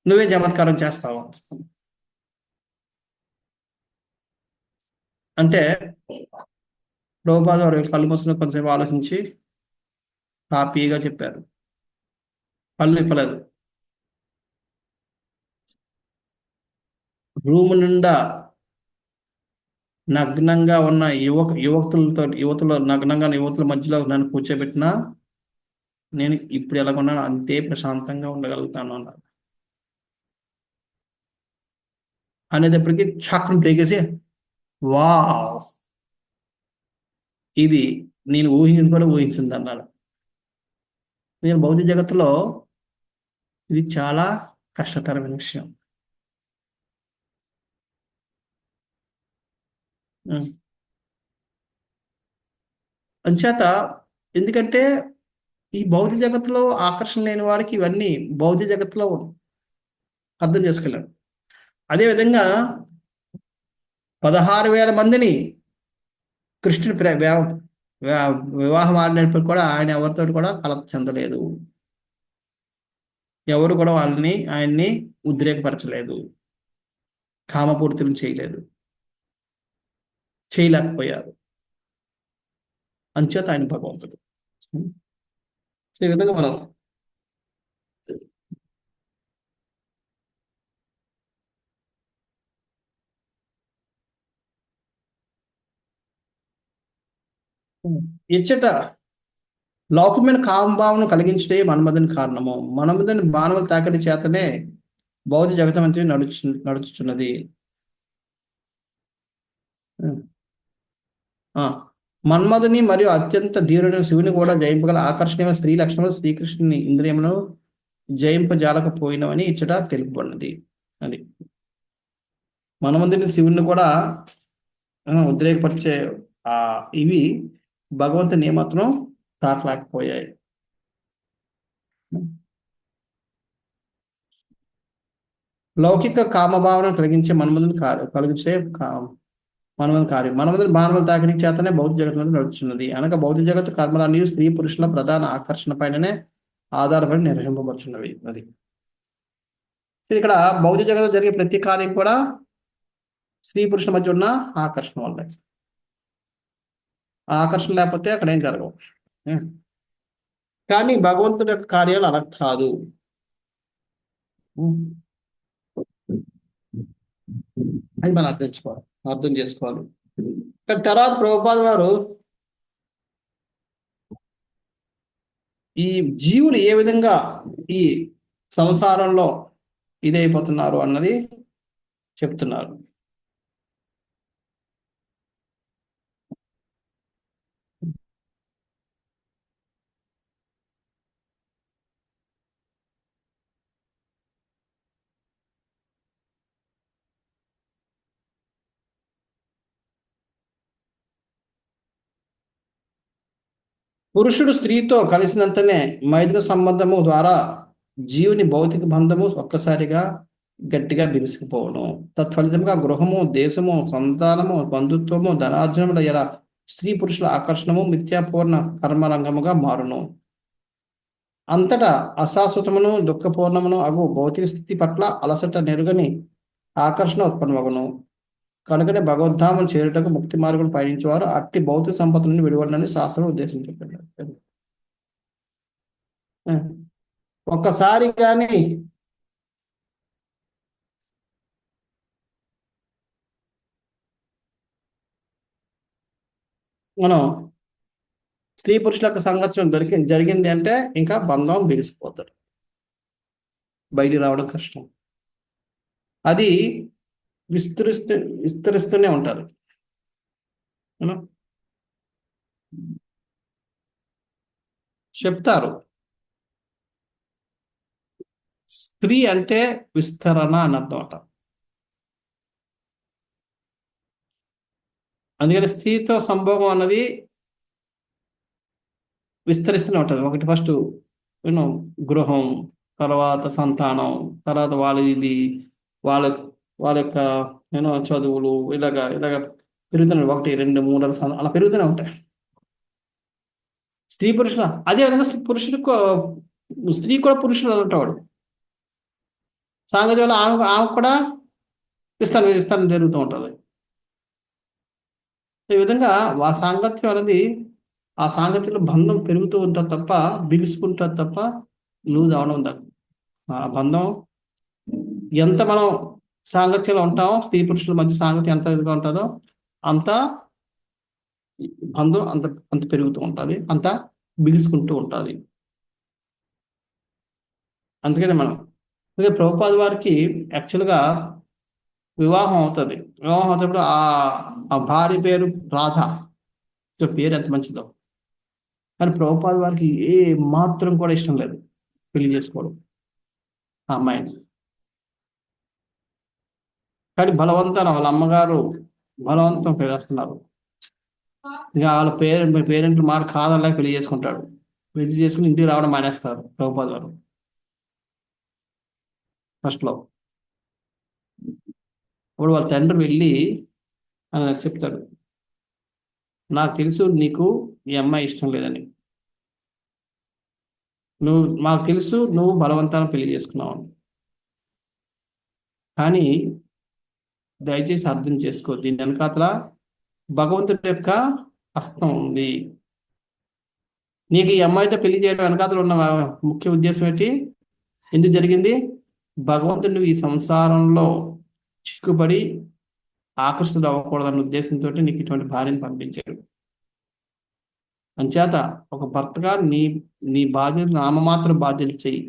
నువ్వే చమత్కారం చేస్తావు అంటే ప్రభుపాద వారు కళ్ళు మూసుకుని కొంతసేపు ఆలోచించి హ్యాపీగా చెప్పారు. కళ్ళు ఇప్పలేదు. రూమ్ నిండా నగ్నంగా ఉన్న యువతుల నగ్నంగా యువతుల మధ్యలో నన్ను కూర్చోబెట్టినా నేను ఇప్పుడు ఎలాగున్నాను అంతే ప్రశాంతంగా ఉండగలుగుతాను అన్నారు. అనేటప్పటికీ చక్కని బ్రేకేసి వావ్ ఇది నేను ఊహించింది కూడా ఊహించింది అన్నాడు. నేను భౌతిక జగత్తులో ఇది చాలా కష్టతరమైన విషయం. అంచేత ఎందుకంటే ఈ భౌతిక జగత్తులో ఆకర్షణ లేని వాడికి ఇవన్నీ భౌతిక జగత్తులో అర్థం చేసుకోలేరు. అదేవిధంగా 16,000 మందిని కృష్ణుడు వివాహం ఆడినప్పుడు కూడా ఆయన ఎవరితో కూడా కలత చెందలేదు. ఎవరు కూడా ఆయన్ని ఉద్రేకపరచలేదు, కామపూర్తులను చేయలేకపోయారు. అంచేత ఆయన భగవంతుడు. ఈ విధంగా మనం ఇచ్చట లౌకికమైన కామభావన కలిగించే మన్మథుని కారణము. మన్మథుని బాణములు తాకడి చేతనే భౌతిక జగతం అంటే నడుచుచున్నది. మన్మథుని మరియు అత్యంత ధీరుడైన శివుని కూడా జయింపగల ఆకర్షణీయమైన స్త్రీ లక్షణములు శ్రీకృష్ణుని ఇంద్రియమును జయింపజాలకపోయినవని ఇచ్చట తెలుపబడినది. అది మన్మథుని శివుని కూడా ఉద్రేకపరిచే ఇవి భగవంతుని ఏమాత్రం తాకలేకపోయాయి. లౌకిక కామభావన కలిగించే మన్మథుని కార్యం మన్మథుని బాణములు తాకిడి చేతనే భౌతిక జగత్తు నడుచున్నది. అనగా భౌతిక జగత్తు కర్మలన్నీ స్త్రీ పురుషుల ప్రధాన ఆకర్షణ పైననే ఆధారపడి నిర్వహింపబడుచున్నవి. అది ఇక్కడ భౌతిక జగత్తు జరిగే ప్రతి కార్యం కూడా స్త్రీ పురుషుల మధ్య ఉన్న ఆకర్షణ వల్ల. ఆకర్షణ లేకపోతే అక్కడ ఏం జరగవు. కానీ భగవంతుడి యొక్క కార్యాలు అలా కాదు. అని మనం అర్థం చేసుకోవాలి. కానీ తర్వాత ప్రభుపాద వారు ఈ జీవులు ఏ విధంగా ఈ సంసారంలో ఇదైపోతున్నారు అన్నది చెప్తున్నారు. పురుషుడు స్త్రీతో కలిసినంతనే మైథున సంబంధము ద్వారా జీవుని భౌతిక బంధము ఒక్కసారిగా గట్టిగా బిగుసుకుపోవడం. తత్ఫలితంగా గృహము, దేశము, సంతానము, బంధుత్వము, ధనార్జనముల ఎలా స్త్రీ పురుషుల ఆకర్షణము మిథ్యాపూర్ణ కర్మరంగముగా మారును. అంతటా అశాశ్వతమును దుఃఖపూర్ణమును అగు భౌతిక స్థితి పట్ల అలసట నెరుగని ఆకర్షణ ఉత్పన్నమగును. కనుకనే భగవద్ధామం చేరుటకు ముక్తి మార్గం పయనించేవారు అట్టి భౌతిక సంపద నుండి విడిపడనని శాస్త్రం ఉద్దేశం చెప్పారు. ఒక్కసారి కానీ మనం స్త్రీ పురుషుల యొక్క సంఘర్షణ జరిగింది అంటే ఇంకా బంధం బిగిసిపోతాడు, బయటికి రావడం కష్టం. అది విస్తరిస్తూనే ఉంటుంది. చెప్తారు స్త్రీ అంటే విస్తరణ అని అర్థం అంట. అందుకని స్త్రీతో సంభోగం అన్నది విస్తరిస్తూనే ఉంటుంది. ఒకటి ఫస్ట్ యూనో గృహం, తర్వాత సంతానం, తర్వాత వాళ్ళ వాళ్ళ యొక్క చదువులు ఇలాగ పెరుగుతున్నాయి. 1, 2, 3 అలా పెరుగుతూనే ఉంటాయి. స్త్రీ పురుషుల అదే విధంగా స్త్రీ కూడా పురుషులు ఉంటాడు. సాంగత్యంలో ఆమె కూడా విస్తరణ జరుగుతూ ఉంటుంది. ఈ విధంగా ఆ సాంగత్యం అనేది, ఆ సాంగత్యంలో బంధం పెరుగుతూ ఉంటుంది తప్ప బిగుసుకుంటుంది తప్ప లూజ్ అవడం ఉండదు. ఆ బంధం ఎంత మనం సాంగత్యంలో ఉంటామో, స్త్రీ పురుషుల మధ్య సాంగత్యం ఎంత ఇదిగా ఉంటుందో అంత బంధం అంత పెరుగుతూ ఉంటుంది, అంత బిగుసుకుంటూ ఉంటుంది. అందుకని అదే ప్రభుపాద వారికి యాక్చువల్గా వివాహం అవుతుంది. వివాహం అవుతున్నప్పుడు ఆ భార్య పేరు రాధ. పేరు ఎంత మంచిదో, కానీ ప్రభుపాద వారికి ఏ మాత్రం కూడా ఇష్టం లేదు పెళ్లి చేసుకోవడం ఆ అమ్మాయిని. కానీ వాళ్ళ అమ్మగారు బలవంతం పెళ్ళేస్తున్నారు. ఇక వాళ్ళ పేరెంట్లు మాట కాదల్లా పెళ్లి చేసుకుంటాడు. పెళ్లి చేసుకుని ఇంటికి రావడం మానేస్తారు ప్రభుపాద వారు ఫస్ట్లో. అప్పుడు వాళ్ళ తండ్రి వెళ్ళి అని చెప్తాడు, నాకు తెలుసు నీకు ఈ అమ్మాయి ఇష్టం లేదని, మాకు తెలుసు నువ్వు బలవంతాన్ని పెళ్లి చేసుకున్నావు, కానీ దయచేసి అర్థం చేసుకో, దీని వెనకాతల భగవంతుడి యొక్క హస్తం ఉంది. నీకు ఈ అమ్మాయితో పెళ్లి చేయడం వెనకాతల ఉన్న ముఖ్య ఉద్దేశం ఏంటి, ఎందుకు జరిగింది? భగవంతుడు నువ్వు ఈ సంసారంలో చిక్కుబడి ఆకర్షితుడు అవ్వకూడదన్న ఉద్దేశంతో నీకు ఇటువంటి భార్యను పంపించాడు. అంచేత ఒక భర్తగా నీ బాధ్యత నామమాత్ర బాధ్యత చెయ్యి,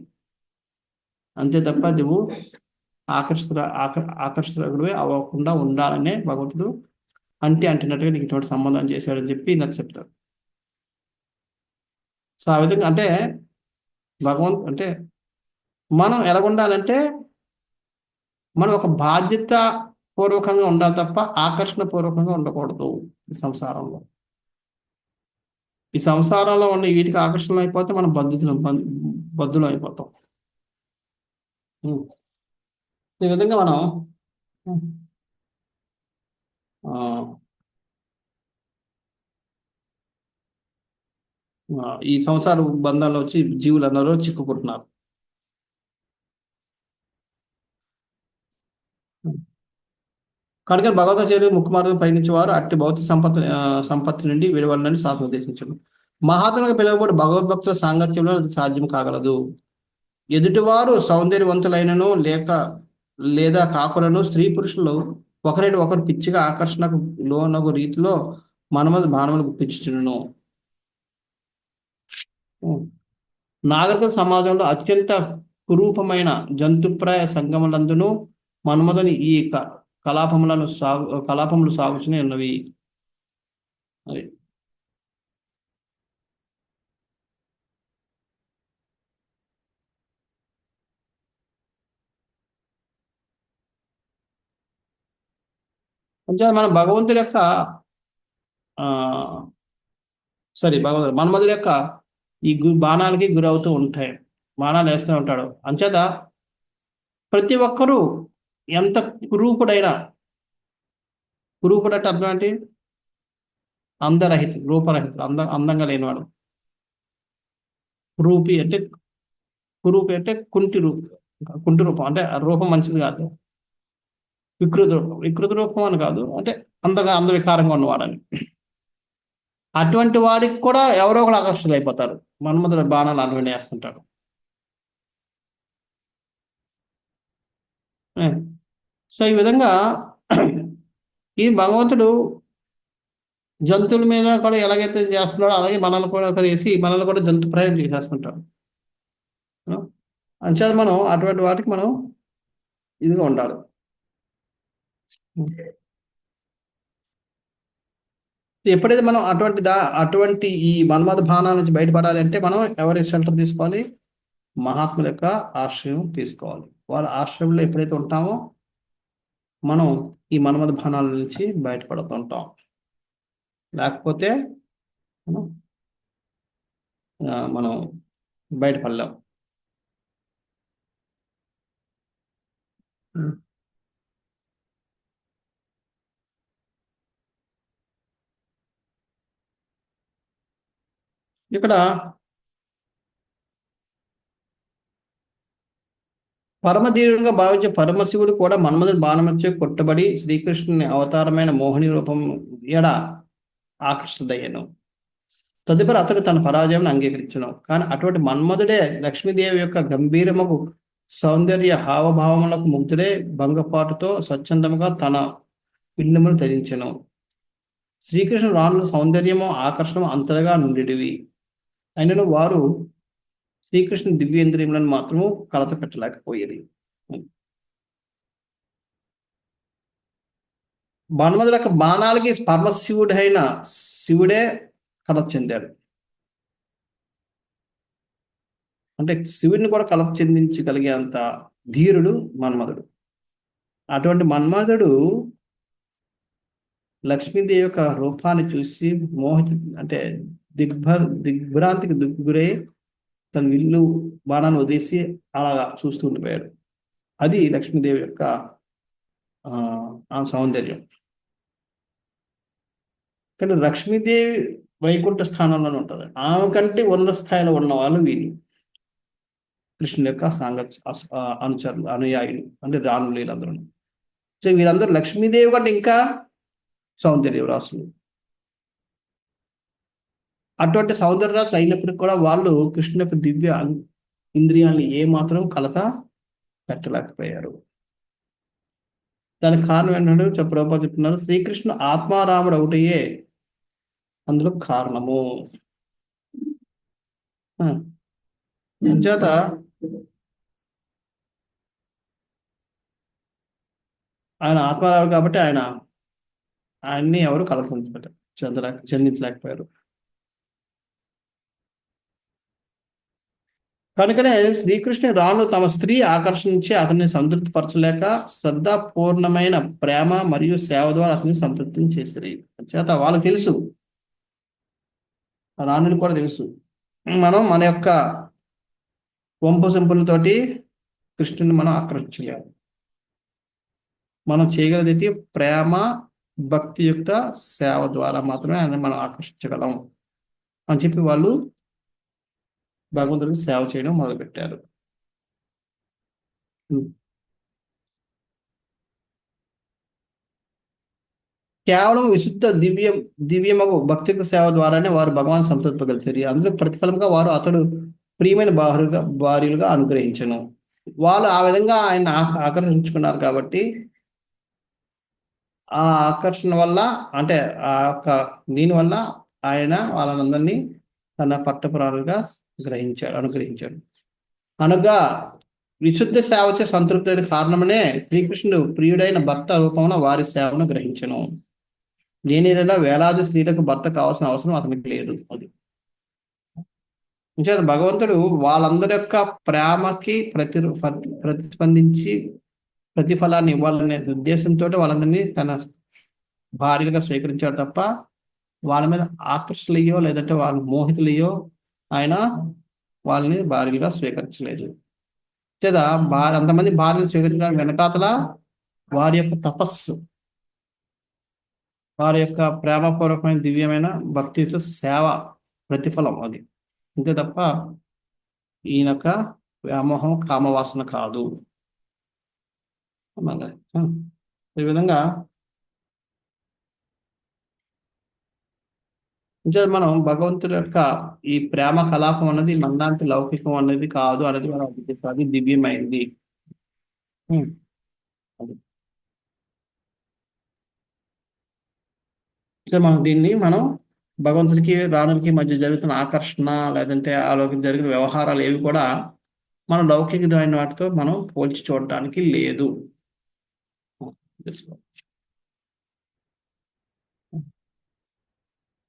అంతే తప్ప నువ్వు ఆకర్షితుడే అవ్వకుండా ఉండాలనే భగవంతుడు అంటినట్టుగా నీకు ఇటువంటి సంబంధం చేశాడని చెప్పి నాకు చెప్తాడు. సో ఆ విధంగా అంటే అంటే మనం ఎలా ఉండాలంటే, మనం ఒక బాధ్యత పూర్వకంగా ఉండాలి తప్ప ఆకర్షణ పూర్వకంగా ఉండకూడదు. ఈ సంసారంలో ఉన్న వీటికి ఆకర్షణ అయిపోతే మనం బద్దులు అయిపోతాం. ఈ విధంగా మనం ఈ సంసార బంధాల్లో వచ్చి జీవులు అన్నారు చిక్కుకుంటున్నారు. కనుక భగవతాచార్య ముఖ్యమార్గం పయనించే వారు అట్టి భౌతిక సంపత్తి నుండి విడవలని శాస్త్రం ఉద్దేశించారు. మహాత్ముగా పిలువబడి భగవద్భక్తుల సాంగత్యంలో అది సాధ్యం కాగలదు. ఎదుటివారు సౌందర్యవంతులైనను లేదా కాకులను స్త్రీ పురుషులు ఒకరు పిచ్చిగా ఆకర్షణకు లోనగు రీతిలో మానవులు గుప్పించుచును. నాగరిక సమాజంలో అత్యంత కురూపమైన జంతుప్రాయ సంగములందును మన్మధుని ఈ కలాపములు సాగుతూనే ఉన్నవి. అది అంటే మన భగవంతుడి యొక్క మన్మధుడి యొక్క ఈ బాణాలకి గురవుతూ ఉంటాయి, బాణాలు వేస్తూ ఉంటాడు. అంచేత ప్రతి ఒక్కరూ ఎంత కురూపుడు అంటే అర్థం ఏంటి? రూపరహితుడు, అందంగా లేనివాడు. కురూపి అంటే కుంటి రూపం, అంటే రూపం మంచిది కాదు. వికృత రూపం అని కాదు, అంటే అందవికారంగా ఉన్నవాడని. అటువంటి వాడికి కూడా ఎవరో ఒకరు ఆకర్షణలు అయిపోతారు. మన్మధుడు బాణాలు అన్ని వేస్తుంటాడు. సో ఈ విధంగా ఈ భగవంతుడు జంతువుల మీద కూడా ఎలాగైతే చేస్తున్నాడో అలాగే మనల్ని కూడా వేసి మనల్ని కూడా జంతు ప్రయాణం చేసేస్తుంటాడు. అంచేత మనం అటువంటి వాటికి మనం ఇదిగా ఉండాలి. ఎప్పుడైతే మనం అటువంటి ఈ మన్మథ బాణాల నుంచి బయటపడాలి అంటే మనం ఎవరి షెల్టర్ తీసుకోవాలి? మహాత్ముల యొక్క ఆశ్రయం తీసుకోవాలి. వాళ్ళ ఆశ్రయంలో ఎప్పుడైతే ఉంటామో మనం ఈ మన్మథ బాణాల నుంచి బయటపడుతుంటాం. లేకపోతే మనం బయటపడలేం. ఇక్కడ పరమధీరునిగా భావించే పరమశివుడు కూడా మన్మధుడి బాణమచ్చే కొట్టబడి శ్రీకృష్ణుని అవతారమైన మోహిని రూపం ఎడ ఆకర్షితుడయ్యాను. తదుపరి అతడు తన పరాజయం అంగీకరించను. కానీ అటువంటి మన్మధుడే లక్ష్మీదేవి యొక్క గంభీరముకు సౌందర్య హావభావములకు ముగ్ధుడే భంగపాటుతో స్వచ్ఛందముగా తన పిల్లమును ధరించెను. శ్రీకృష్ణుడు రాణుల సౌందర్యము ఆకర్షణ అంతగా నుండివి. అయినను వారు శ్రీకృష్ణ దివ్యేంద్రియములను మాత్రము కలత పెట్టలేకపోయేది. మన్మధుడు యొక్క బాణాలకి పరమశివుడైన శివుడే కలత చెందాడు. అంటే శివుడిని కూడా కలత చెందించగలిగేంత ధీరుడు మన్మధుడు. అటువంటి మన్మధుడు లక్ష్మీదేవి యొక్క రూపాన్ని చూసి అంటే దిగ్భ్రాంతికి గురై తన విల్లు బాణాన్ని వదిలేసి అలా చూస్తూ ఉండిపోయాడు. అది లక్ష్మీదేవి యొక్క ఆ సౌందర్యం. కానీ లక్ష్మీదేవి వైకుంఠ స్థానంలోనే ఉంటుంది. ఆమె కంటే ఉన్నత స్థాయిలో ఉన్న వాళ్ళు వీళ్ళు కృష్ణుని యొక్క అనుచరులు, అనుయాయులు, అంటే రాణులు వీళ్ళందరూ. సో వీళ్ళందరూ లక్ష్మీదేవి కంటే ఇంకా సౌందర్య రాసులు. అటువంటి సౌందర్య రాసులు అయినప్పటికీ కూడా వాళ్ళు కృష్ణుని యొక్క దివ్య ఇంద్రియాన్ని ఏమాత్రం కలత పెట్టలేకపోయారు. దానికి కారణం ఏంటంటే ప్రభుపాదులు చెప్తున్నారు, శ్రీకృష్ణుడు ఆత్మారాముడు ఒకటయే అందులో కారణము. చేత ఆయన ఆత్మారాముడు కాబట్టి ఆయన్ని ఎవరు కలత చెందించలేకపోయారు. కనుకనే శ్రీకృష్ణుని రాణులు తమ స్త్రీ ఆకర్షించి అతన్ని సంతృప్తిపరచలేక శ్రద్ధాపూర్ణమైన ప్రేమ మరియు సేవ ద్వారా అతన్ని సంతృప్తిని చేసిరి. చేత వాళ్ళకి తెలుసు, రాణులు కూడా తెలుసు, మనం మన యొక్క వంపు సంపులతోటి కృష్ణుని మనం ఆకర్షించలేము. మనం చేయగలిగేది ప్రేమ భక్తియుక్త సేవ ద్వారా మాత్రమే ఆయన మనం ఆకర్షించగలం అని చెప్పి వాళ్ళు భగవంతుడికి సేవ చేయడం మొదలుపెట్టారు. కేవలం విశుద్ధ దివ్యమగు భక్తిక సేవ ద్వారానే వారు భగవాన్ సంతృప్తిగలిచారు. అందులో ప్రతిఫలంగా వారు అతడు ప్రియమైన భార్యలుగా అనుగ్రహించను. వాళ్ళు ఆ విధంగా ఆయన ఆకర్షించుకున్నారు కాబట్టి ఆ ఆకర్షణ వల్ల, అంటే ఆ యొక్క దీనివల్ల ఆయన వాళ్ళందరినీ తన పట్టపురాలుగా అనుగ్రహించాడు. అనగా విశుద్ధ సేవచే సంతృప్తి కారణమనే శ్రీకృష్ణుడు ప్రియుడైన భర్త రూపమున వారి సేవను గ్రహించను. నేనేలా వేలాది స్త్రీలకు భర్త కావాల్సిన అవసరం అతనికి లేదు. అది భగవంతుడు వాళ్ళందరి యొక్క ప్రేమకి ప్రతిస్పందించి ప్రతిఫలాన్ని ఇవ్వాలనే ఉద్దేశంతో వాళ్ళందరినీ తన భార్యగా స్వీకరించాడు తప్ప వాళ్ళ మీద ఆకర్షణలయ్యో లేదంటే వాళ్ళు మోహితులయ్యో ఆయన వాళ్ళని భార్యలుగా స్వీకరించలేదు. లేదా అంతమంది భార్యలు స్వీకరించడానికి వెనకాతల వారి యొక్క తపస్సు, వారి యొక్క ప్రేమపూర్వకమైన దివ్యమైన భక్తితో సేవ ప్రతిఫలం అది. అంతే తప్ప ఈయన యొక్క వ్యామోహం కామవాసన కాదు. ఈ విధంగా మనం భగవంతుడి యొక్క ఈ ప్రేమ కలాపం అన్నది మనలాంటి లౌకికం అనేది కాదు అనేది అది దివ్యమైంది. సో మనం భగవంతుడికి రాణులకి మధ్య జరుగుతున్న ఆకర్షణ లేదంటే ఆలోకి జరిగిన వ్యవహారాలు ఏవి కూడా మన లౌకికమైన వాటితో మనం పోల్చి చూడటానికి లేదు.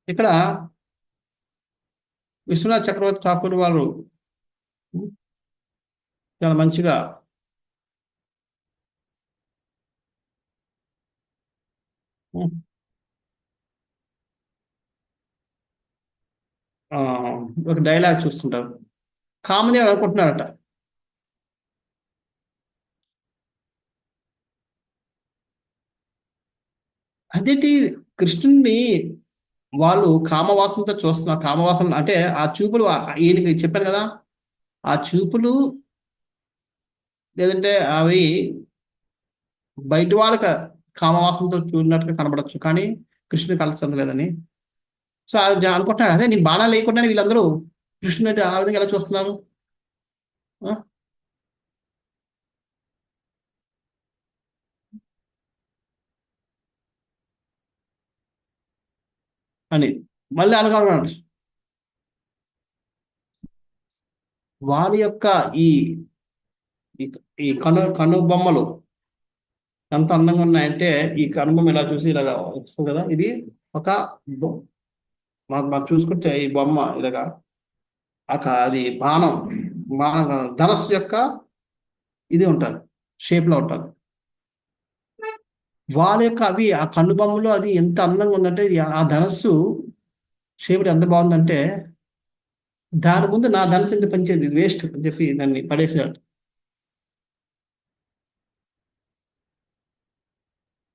ఇక్కడ విశ్వనాథ్ చక్రవర్తి ఠాకూర్ వారు చాలా మంచిగా ఒక డైలాగ్ చూస్తుంటారు. కామదేవ్ అనుకుంటున్నారట, అదేంటి కృష్ణుడిని వాళ్ళు కామవాసనతో చూస్తున్నారు. కామవాసన అంటే ఆ చూపులు ఈయనకి చెప్పాను కదా, ఆ చూపులు లేదంటే అవి బయట వాళ్ళకి కామవాసనతో చూడినట్టుగా కనబడచ్చు, కానీ కృష్ణుడికి కలసం లేదని. సో అనుకుంటున్నాడు, అదే నేను బాణాలు లేకుండానే వీళ్ళందరూ కృష్ణుని ఆ విధంగా ఎలా చూస్తున్నారు అని మళ్ళీ అనుకున్నాడు. వారి యొక్క ఈ ఈ కనుబొమ్మలు ఎంత అందంగా ఉన్నాయంటే, ఈ కనుబొమ్మ ఇలా చూసి ఇలాగా వస్తుంది కదా, ఇది ఒక మాకు చూసుకుంటే ఈ బొమ్మ ఇలాగా అది బాణం ధనస్సు యొక్క ఇది ఉంటుంది, షేప్ లో ఉంటుంది. వాళ్ళ యొక్క అవి ఆ కనుబొమ్మలు అది ఎంత అందంగా ఉందంటే, ఆ ధనస్సు షేప్ ఎంత బాగుందంటే దాని ముందు నా ధనస్సు ఎందుకు పనిచేది, వేస్ట్ అని చెప్పి దాన్ని పడేసాడు.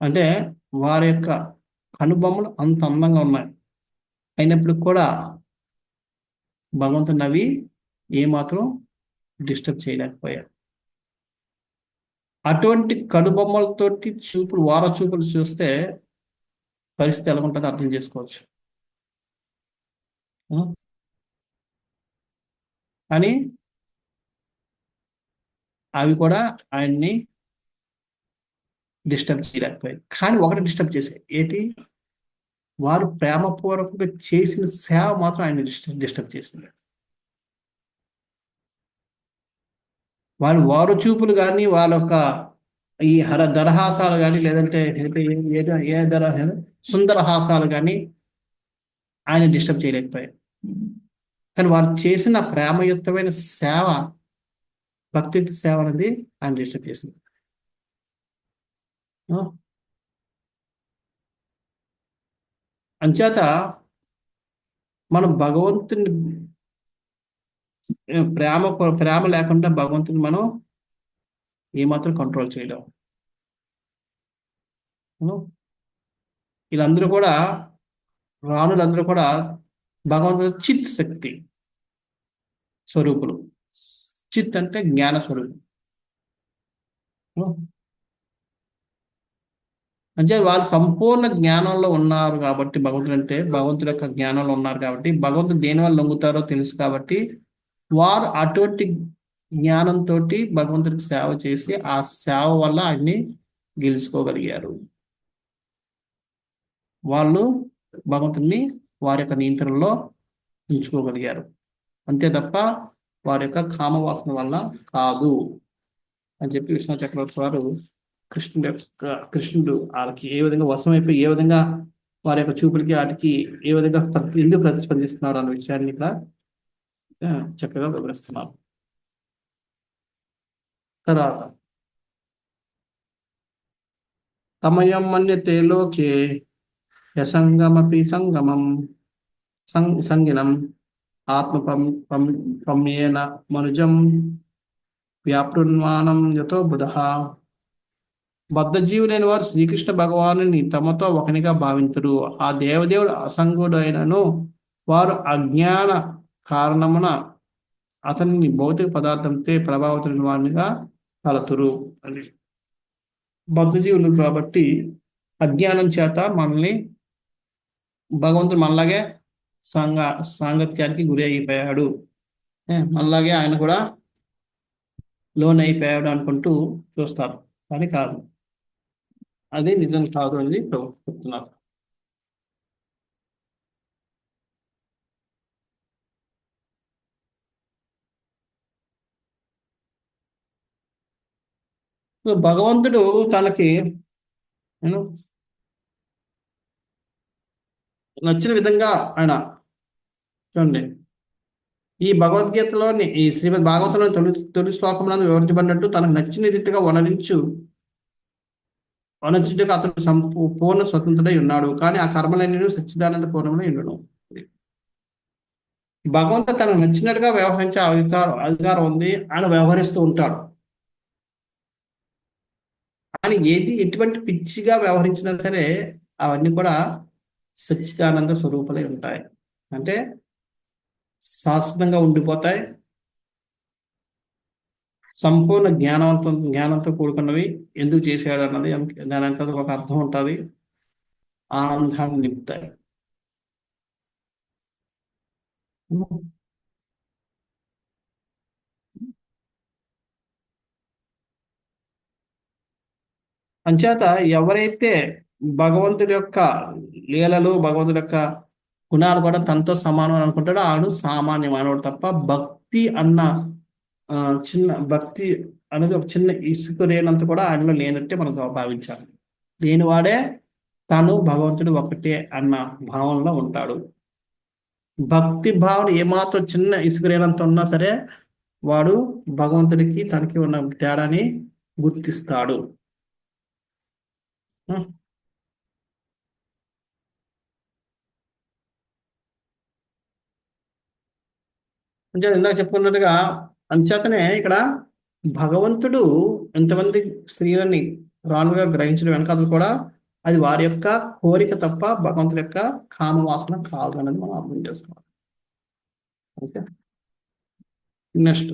అంటే వారి యొక్క కనుబొమ్మలు అంత అందంగా ఉన్నాయి, అయినప్పుడు కూడా భగవంతుని అవి ఏమాత్రం డిస్టర్బ్ చేయలేకపోయాడు. అటువంటి కనుబొమ్మలతోటి చూపులు వార చూపులు చూస్తే పరిస్థితి ఎలా ఉంటుందో అర్థం చేసుకోవచ్చు. కానీ అవి కూడా ఆయన్ని డిస్టర్బ్ చేయలేకపోయాయి. కానీ ఒకటి డిస్టర్బ్ చేశాయి, ఏంటి, వారు ప్రేమపూర్వకంగా చేసిన సేవ మాత్రం ఆయన డిస్టర్బ్ చేసింది. వారు చూపులు కానీ వాళ్ళ యొక్క ఈ దరహాసాలు కానీ లేదంటే సుందరహాసాలు కానీ ఆయన డిస్టర్బ్ చేయలేకపోయారు. కానీ వారు చేసిన ప్రేమయుక్తమైన సేవ, భక్తియుక్త సేవ అనేది ఆయన డిస్టర్బ్ చేసింది. అంచేత మనం భగవంతుని ప్రేమ లేకుండా భగవంతుని మనం ఏమాత్రం కంట్రోల్ చేయలేము. వీళ్ళందరూ కూడా రాణులందరూ కూడా భగవంతుని చిత్ శక్తి స్వరూపులు. చిత్ అంటే జ్ఞాన స్వరూపం. అంటే వాళ్ళు సంపూర్ణ జ్ఞానంలో ఉన్నారు కాబట్టి, భగవంతుడు అంటే భగవంతుడి యొక్క జ్ఞానంలో ఉన్నారు కాబట్టి, భగవంతుడు దేని వల్ల లొంగుతారో తెలుసు కాబట్టి వారు అటువంటి జ్ఞానంతో భగవంతుడికి సేవ చేసి ఆ సేవ వల్ల ఆయన్ని గెలుచుకోగలిగారు. వాళ్ళు భగవంతుడిని వారి యొక్క నియంత్రణలో ఉంచుకోగలిగారు, అంతే తప్ప వారి యొక్క కామవాసన వల్ల కాదు అని చెప్పి విశ్వనాథ చక్రవర్తి వారు కృష్ణుడు వాళ్ళకి ఏ విధంగా వశమైపోయి ఏ విధంగా వారి యొక్క చూపులకి వాటికి ఏ విధంగా ఎందుకు ప్రతిస్పందిస్తున్నారు అన్న విషయాన్ని ఇక్కడ చక్కగా వివరిస్తున్నారు. తర్వాత తమయం మన్యతే లోకే యసంగమపి సంగమం సంగినం ఆత్మపమ్యేన మనుజం వ్యాపృన్మానం యతో బుధః. బద్ధజీవులైన వారు శ్రీకృష్ణ భగవానుని తమతో ఒకనిగా భావింతురు. ఆ దేవదేవుడు అసంగుడైనను వారు అజ్ఞాన కారణమున అతనిని భౌతిక పదార్థంతో ప్రభావితులైన వారినిగా తలతురు అని. బద్ధజీవులు కాబట్టి అజ్ఞానం చేత మనల్ని భగవంతుడు మనలాగే సాంగత్యానికి గురి అయిపోయాడు, మనలాగే ఆయన కూడా లోన్ అయిపోయాడు అనుకుంటూ చూస్తారు, కానీ కాదు, అది నిజం కాదు అని చెప్తున్నారు. సో భగవంతుడు తనకి నేను నచ్చిన విధంగా ఆయన చూడండి, ఈ భగవద్గీతలోని ఈ శ్రీమద్ భాగవతంలో తొలి శ్లోకంలో వివరించబడినట్టు తనకు నచ్చిన రీతిగా వనరించుటకు అతను పూర్ణ స్వతంత్రుడై ఉన్నాడు. కానీ ఆ కర్మలన్నీ సచ్చిదానంద పూర్ణమై ఉండడు. భగవంతుడు తనకు నచ్చినట్టుగా వ్యవహరించే అధికారం ఉంది, ఆయన వ్యవహరిస్తూ ఉంటాడు. కానీ ఎటువంటి పిచ్చిగా వ్యవహరించినా సరే అవన్నీ కూడా సచ్చిదానంద స్వరూపులై ఉంటాయి, అంటే శాశ్వతంగా ఉండిపోతాయి. సంపూర్ణ జ్ఞానంతో కూడుకున్నవి. ఎందుకు చేశాడు అన్నది దానికి ఒక అర్థం ఉంటుంది, ఆనందాన్ని నింపుతాయి. అంచేత ఎవరైతే భగవంతుడి యొక్క లీలలు, భగవంతుడి యొక్క గుణాలు కూడా తనతో సమానం అని అనుకుంటాడో ఆడు సామాన్య మానవుడు తప్ప భక్తి అన్న చిన్న భక్తి అనేది ఒక చిన్న ఇసుక రేనంత కూడా ఆయనలో లేనట్టే మనం భావించాలి. లేనివాడే తను భగవంతుడు ఒకటే అన్న భావనలో ఉంటాడు. భక్తి భావన ఏమాత్రం చిన్న ఇసుక రేనంత ఉన్నా సరే వాడు భగవంతుడికి తనకి ఉన్న తేడాని గుర్తిస్తాడు. అంటే ఇందాక చెప్పుకున్నట్టుగా అంచేతనే ఇక్కడ భగవంతుడు ఎంతమంది స్త్రీలని రానుగా గ్రహించడం వెనకాల కూడా అది వారి యొక్క కోరిక తప్ప భగవంతుడి యొక్క కామవాసన కాదు అనేది మనం అర్థం చేసుకోవాలి. ఓకే, నెక్స్ట్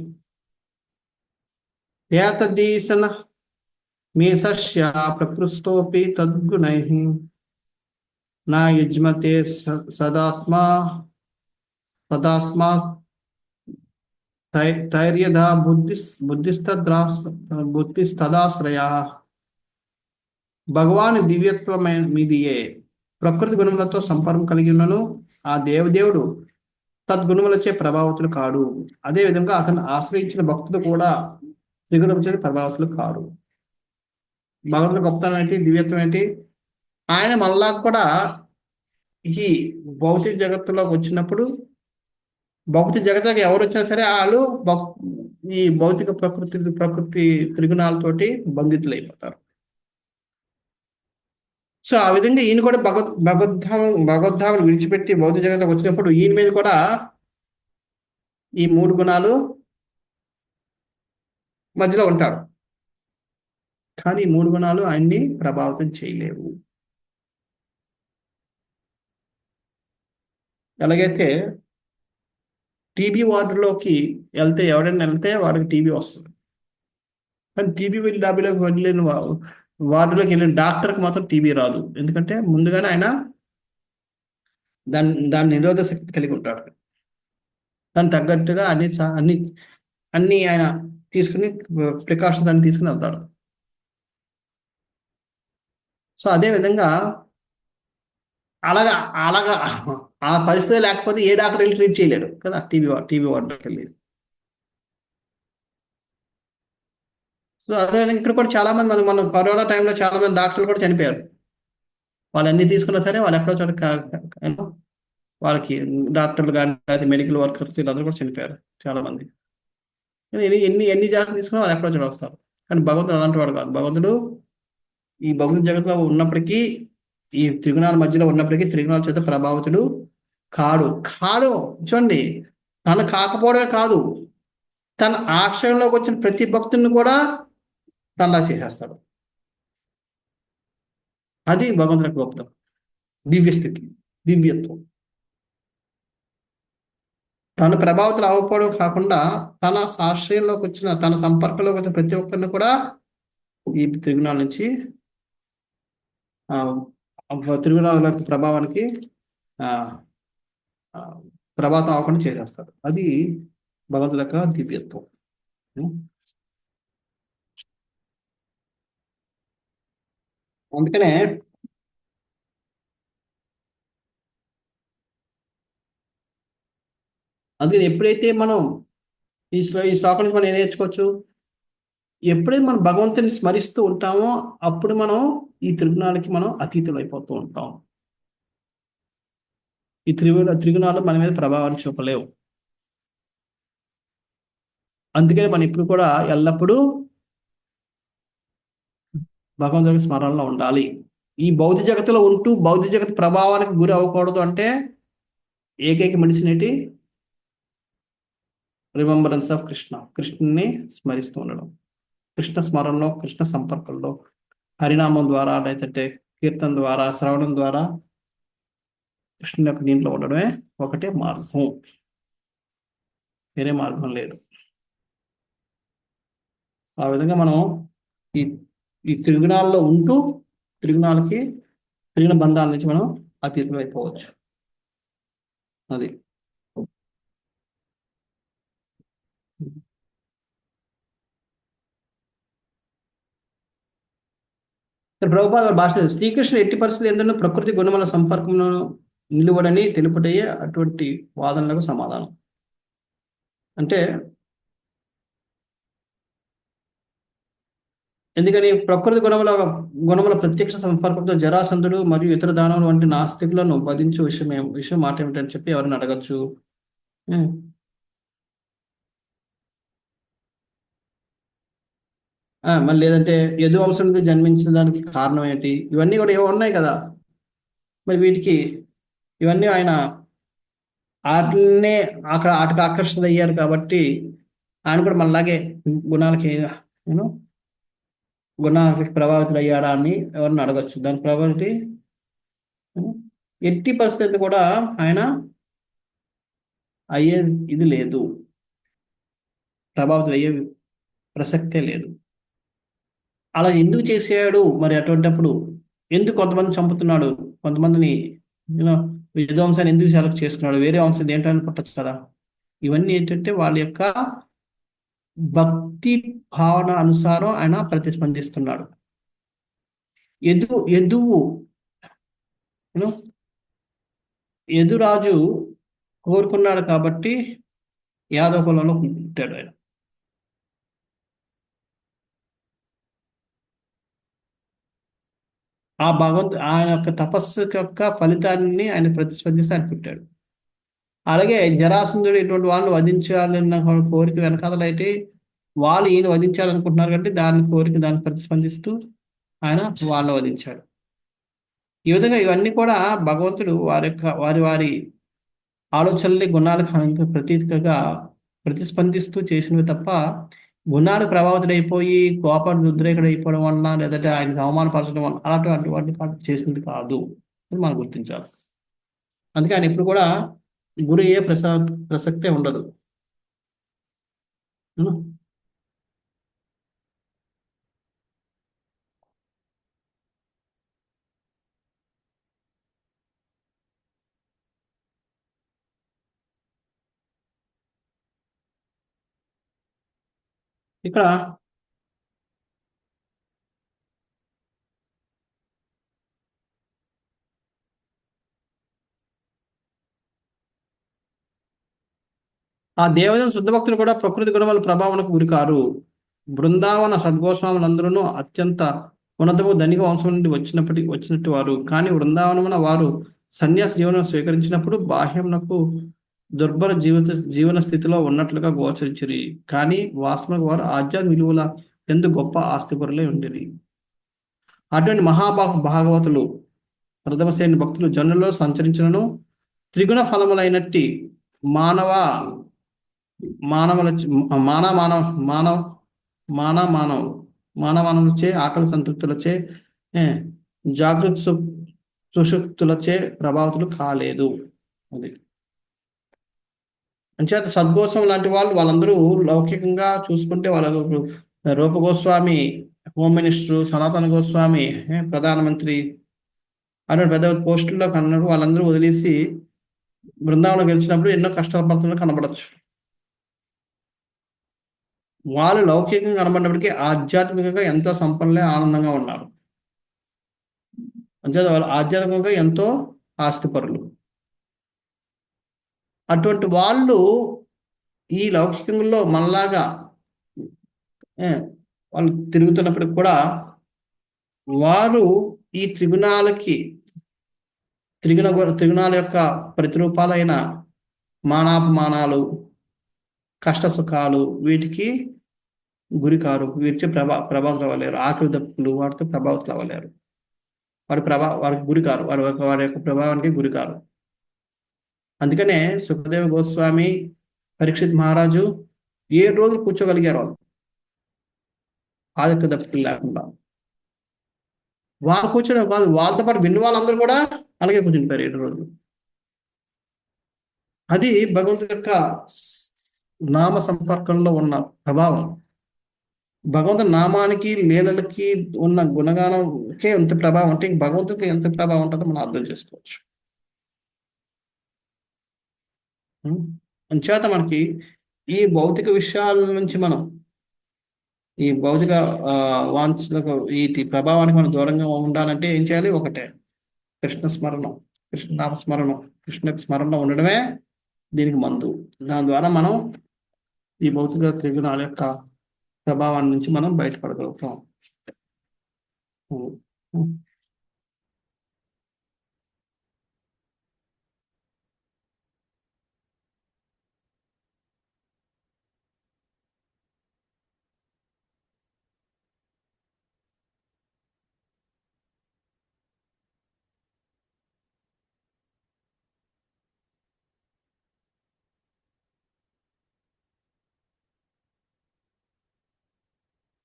ఏతదీశన మేషస్య ప్రకృస్తోపి తద్గుణై నా యుజ్మతే సదాత్మా ధైర్యదా బుద్ధిస్తదాశ్రయా. భగవాని దివ్యత్వమే మీదియే ప్రకృతి గుణములతో సంపర్కం కలిగి ఉన్నను ఆ దేవదేవుడు తద్గుణములచే ప్రభావితులు కాడు. అదే విధంగా అతను ఆశ్రయించిన భక్తులు కూడా త్రిగుణం చేత ప్రభావితులు కాడు. భగవంతుడు గొప్పతనం ఏంటి, దివ్యత్వం ఏంటి? ఆయన మళ్ళా కూడా ఈ భౌతిక జగత్తులోకి వచ్చినప్పుడు భౌతిక జగత్తుకి ఎవరు వచ్చినా సరే వాళ్ళు ఈ భౌతిక ప్రకృతి త్రిగుణాలతోటి బంధితులు అయిపోతారు. సో ఆ విధంగా ఈయన కూడా భగవద్ధామను విడిచిపెట్టి భౌతిక జగత్తుకు వచ్చినప్పుడు ఈయన మీద కూడా ఈ 3 గుణాలు మధ్యలో ఉంటాడు. కానీ ఈ 3 గుణాలు ఆయన్ని ప్రభావితం చేయలేవు. ఎలాగైతే టీబీ వార్డులోకి ఎవడైనా వెళ్తే వాడికి టీబీ వస్తుంది, కానీ టీబీ డాబీలోకి వెళ్ళిన వార్డులోకి వెళ్ళిన డాక్టర్కి మాత్రం టీబీ రాదు. ఎందుకంటే ముందుగానే ఆయన దాని నిరోధక శక్తి కలిగి ఉంటాడు. దానికి తగ్గట్టుగా అన్ని ఆయన తీసుకుని ప్రికాషన్స్ అన్ని తీసుకుని వెళ్తాడు. సో అదే విధంగా అలాగా ఆ పరిస్థితి లేకపోతే ఏ డాక్టర్ వెళ్ళి ట్రీట్ చేయలేడు కదా, టీబీ వార్డులోకి వెళ్ళి. సో అదేవిధంగా ఇక్కడ కూడా చాలా మంది మనం కరోనా టైంలో చాలా మంది డాక్టర్లు కూడా చనిపోయారు. వాళ్ళు అన్ని తీసుకున్నా సరే వాళ్ళు ఎక్కడో చోట వాళ్ళకి డాక్టర్లు కానీ మెడికల్ వర్కర్స్ వీళ్ళందరూ కూడా చనిపోయారు చాలా మంది. ఎన్ని జాగ్రత్తలు తీసుకున్నా వాళ్ళు ఎక్కడో చోట వస్తారు. కానీ భగవంతుడు అలాంటి వాడు కాదు. భగవంతుడు ఈ భౌతిక జగత్తులో ఉన్నప్పటికీ, ఈ త్రిగుణాల మధ్యలో ఉన్నప్పటికీ త్రిగుణాల చేత ప్రభావితుడు కాడు. చూడండి, తను కాకపోవడమే కాదు, తన ఆశ్రయంలోకి వచ్చిన ప్రతి భక్తుని కూడా తనలా చేసేస్తాడు. అది భగవంతుడికి గొప్పతనం, దివ్యస్థితి, దివ్యత్వం. తన ప్రభావితులు అవ్వకపోవడం కాకుండా తన ఆశ్రయంలోకి వచ్చిన, తన సంపర్కంలోకి వచ్చిన ప్రతి ఒక్కరిని కూడా ఈ త్రిగుణాల నుంచి త్రిగుణాల ప్రభావానికి ప్రభావితం అవ్వకుండా చేసేస్తాడు. అది భగవంతుడి యొక్క దివ్యత్వం. అందుకనే ఎప్పుడైతే మనం ఈ శ్లోకం నుంచి మనం ఏం నేర్చుకోవచ్చు, ఎప్పుడైతే మనం భగవంతుని స్మరిస్తూ ఉంటామో అప్పుడు మనం ఈ త్రిగుణాలకి మనం అతీతులు అయిపోతూ ఉంటాం. ఈ త్రిగుణాలు మన మీద ప్రభావాన్ని చూపలేవు. అందుకని మనం ఇప్పుడు కూడా ఎల్లప్పుడూ భగవంతుడి స్మరణలో ఉండాలి. ఈ భౌతిక జగత్తులో ఉంటూ భౌతిక జగత్ ప్రభావానికి గురి అవ్వకూడదు అంటే ఏకైక మెడిసిన్ ఏంటి? Remembrance of Krishna. కృష్ణుని స్మరిస్తూ ఉండడం, కృష్ణ స్మరణలో, కృష్ణ సంపర్కంలో, హరినామం ద్వారా, లేదంటే కీర్తన ద్వారా, శ్రవణం ద్వారా కృష్ణుని యొక్క దీంట్లో ఉండడమే ఒకటే మార్గం. వేరే మార్గం లేదు. ఆ విధంగా మనం ఈ ఈ త్రిగుణాల్లో ఉంటూ త్రిగుణ బంధాల నుంచి మనం అతీతం అయిపోవచ్చు. అది ప్రభుపాద భాష శ్రీకృష్ణుడు ఎట్టి పరిస్థితులు ఎందుకు ప్రకృతి గుణముల సంపర్కమును నిలువడని తెలుపుటయే అటువంటి వాదనలకు సమాధానం. అంటే ఎందుకని ప్రకృతి గుణముల ప్రత్యక్ష సంపర్కంతో జరాసంధుడు మరియు ఇతర దానవులు వంటి నాస్తికులను వధించే విషయం మాట ఏమిటని చెప్పి ఎవరిని అడగచ్చు. మళ్ళీ లేదంటే యదువంశం నుంచి జన్మించడానికి కారణం ఏంటి? ఇవన్నీ కూడా ఏవో ఉన్నాయి కదా. మరి వీటికి ఇవన్నీ ఆయన వాటికి ఆకర్షితులు అయ్యారు కాబట్టి ఆయన కూడా మనలాగే గుణాలకి ప్రభావితులు అయ్యాడా అని ఎవరిని అడగచ్చు. దాని ప్రభావితి ఎట్టి పరిస్థితి కూడా ఆయన అయ్యే ఇది లేదు, ప్రభావితులు అయ్యే ప్రసక్తే లేదు. అలా ఎందుకు చేసాడు మరి? అటువంటిప్పుడు ఎందుకు కొంతమంది చంపుతున్నాడు, కొంతమందిని విధ్వంసాన్ని ఎందుకు సెలెక్ట్ చేసుకున్నాడు? వేరే వంశం ఏంటని పుట్టచ్చు కదా. ఇవన్నీ ఏంటంటే వాళ్ళ యొక్క భక్తి భావన అనుసారం ఆయన ప్రతిస్పందిస్తున్నాడు. యదురాజు కోరుకున్నాడు కాబట్టి యాదవ కులంలో పుట్టాడు ఆయన. ఆయన యొక్క తపస్సు యొక్క ఫలితాన్ని ఆయన ప్రతిస్పందిస్తే ఆయన పుట్టాడు. అలాగే జరాసంధుడు ఇటువంటి వాళ్ళని వధించాలన్న కోరిక వెనకాలైతే వాళ్ళు ఈయన వధించాలనుకుంటున్నారు కాబట్టి దాన్ని ప్రతిస్పందిస్తూ ఆయన వాళ్ళని వధించాడు. ఈ విధంగా ఇవన్నీ కూడా భగవంతుడు వారి ఆలోచనల్ని గుణాలకు ప్రతీకగా ప్రతిస్పందిస్తూ చేసినవి తప్ప గుణాలు ప్రభావితుడైపోయి ఉద్రేకుడైపోవడం వలన లేదంటే ఆయన అవమానపరచడం వల్ల అలాంటి వాటిని చేసినది కాదు అని మనం గుర్తించాలి. అందుకే ఆయన ఎప్పుడు కూడా గురి అయ్యే ప్రసక్తే ఉండదు. ఇక్కడ ఆ దేవతల శుద్ధ భక్తులు కూడా ప్రకృతి గుణముల ప్రభావానికి గురికారు. బృందావన సద్గోస్వాములందరూ అత్యంత ఉన్నతము ధనిక వంశం నుండి వచ్చినట్టు వారు. కానీ బృందావనమున వారు సన్యాస జీవనం స్వీకరించినప్పుడు బాహ్యమునకు దుర్భర జీవన స్థితిలో ఉన్నట్లుగా గోచరించిరి. కానీ వాస్తవంగా వారు ఆధ్యాత్మిక విలువల ఎందు గొప్ప ఆస్తిపరులై ఉండేది. అటువంటి భాగవతులు ప్రథమ శ్రేణి భక్తులు జనులలో సంచరించినను త్రిగుణ ఫలములైనట్టి మానవచే ఆకలి సంతృప్తులచే జాగృత సుషుప్తులచే ప్రభావితులు కాలేదు. అది అంచేత సద్గోస్వామి లాంటి వాళ్ళందరూ లౌకికంగా చూసుకుంటే వాళ్ళ రూప గోస్వామి హోమ్ మినిస్టర్, సనాతన గోస్వామి ప్రధానమంత్రి అటువంటి పెద్ద పోస్టుల్లో కన్నారు. వాళ్ళందరూ వదిలేసి బృందావనం గెలిచినప్పుడు ఎన్నో కష్టాలు పడుతున్నట్టు కనబడచ్చు. వాళ్ళు లౌకికంగా కనబడినప్పటికీ ఆధ్యాత్మికంగా ఎంతో సంపన్నులే, ఆనందంగా ఉన్నారు. అంచేత వాళ్ళు ఆధ్యాత్మికంగా ఎంతో ఆస్తిపరులు. అటువంటి వాళ్ళు ఈ లౌకికంలో మనలాగా వాళ్ళు తిరుగుతున్నప్పటికి కూడా వారు ఈ త్రిగుణాల యొక్క ప్రతిరూపాలైన మానాపమానాలు, కష్ట సుఖాలు వీటికి గురి కారు. వీరిచే ప్రభావితం అవ్వలేరు. ఆకలి దప్పులు వాటితో ప్రభావితం అవ్వలేరు. వారికి గురి కారు. వారి యొక్క ప్రభావానికి గురి కారు. అందుకనే సుఖదేవ గోస్వామి, పరీక్షిత్ మహారాజు 7 రోజులు కూర్చోగలిగారు వాళ్ళు, ఆదిత్య దప్పులు లేకుండా. వాళ్ళు కూర్చోడం కాదు, వాళ్ళతో పాటు విన్న వాళ్ళందరూ కూడా అలాగే కూర్చుంటారు 7 రోజులు. అది భగవంతుడి యొక్క నామ సంపర్కంలో ఉన్న ప్రభావం. భగవంతుడి నామానికి లీలలకి ఉన్న గుణగానంకే ఎంత ప్రభావం అంటే భగవంతుడికి ఎంత ప్రభావం ఉంటుందో మనం అర్థం చేసుకోవచ్చు. అంచేత మనకి ఈ భౌతిక విషయాల నుంచి మనం ఈ భౌతిక వాంఛలకు వీటి ప్రభావానికి మనం దూరంగా ఉండాలంటే ఏం చేయాలి? ఒకటే, కృష్ణ స్మరణం, కృష్ణ నామస్మరణం, కృష్ణ స్మరణలో ఉండడమే దీనికి మందు. దాని ద్వారా మనం ఈ భౌతిక త్రిగుణాల యొక్క ప్రభావాన్ని నుంచి మనం బయటపడగలుగుతాం.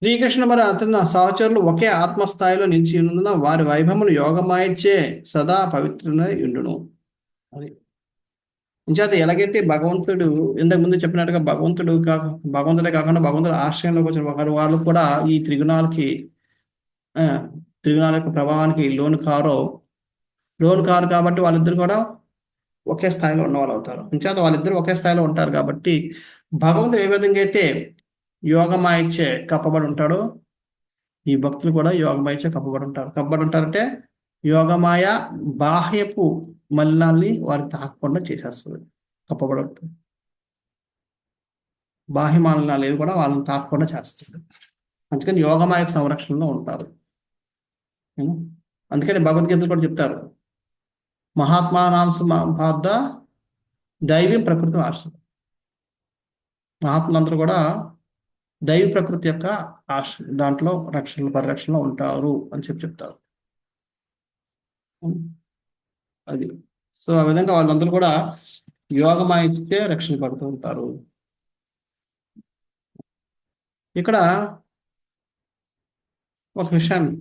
శ్రీకృష్ణ మరి అతని సహచరులు ఒకే ఆత్మస్థాయిలో నిలిచి ఉన్నందున వారి వైభవములు యోగమాయిచ్చే సదా పవిత్రమై ఉండును. అది ఇంచేత ఎలాగైతే భగవంతుడు ఇంతకు ముందు చెప్పినట్టుగా భగవంతుడే కాకుండా భగవంతుడు ఆశ్రయంలోకి వచ్చిన వాళ్ళు కూడా ఈ త్రిగుణాల యొక్క ప్రభావానికి లోను కారు కాబట్టి వాళ్ళిద్దరు కూడా ఒకే స్థాయిలో ఉన్నవాళ్ళు అవుతారు. ఇంచేత వాళ్ళిద్దరు ఒకే స్థాయిలో ఉంటారు కాబట్టి భగవంతుడు ఏ విధంగా అయితే యోగమాయిచ్చే కప్పబడి ఉంటాడో ఈ భక్తులు కూడా యోగమాయిచ్చే కప్పబడి ఉంటారంటే యోగమాయ బాహ్యపు మలినాల్ని వారికి తాకకుండా చేసేస్తుంది. కప్పబడి ఉంటుంది. బాహ్య మలినాలు ఏవి కూడా వాళ్ళని తాకకుండా చేస్తుంది. అందుకని యోగమాయ సంరక్షణలో ఉంటారు. అందుకని భగవద్గీతలు కూడా చెప్తారు, మహాత్మానాంశ దైవీ ప్రకృతి ఆశ్రయం. మహాత్ములందరూ కూడా దైవ ప్రకృతి యొక్క దాంట్లో పరిరక్షణలో ఉంటారు అని చెప్తారు. అది సో ఆ విధంగా వాళ్ళందరూ కూడా యోగమాయితే రక్షణ పడుతూ ఉంటారు. ఇక్కడ ఒక విషయాన్ని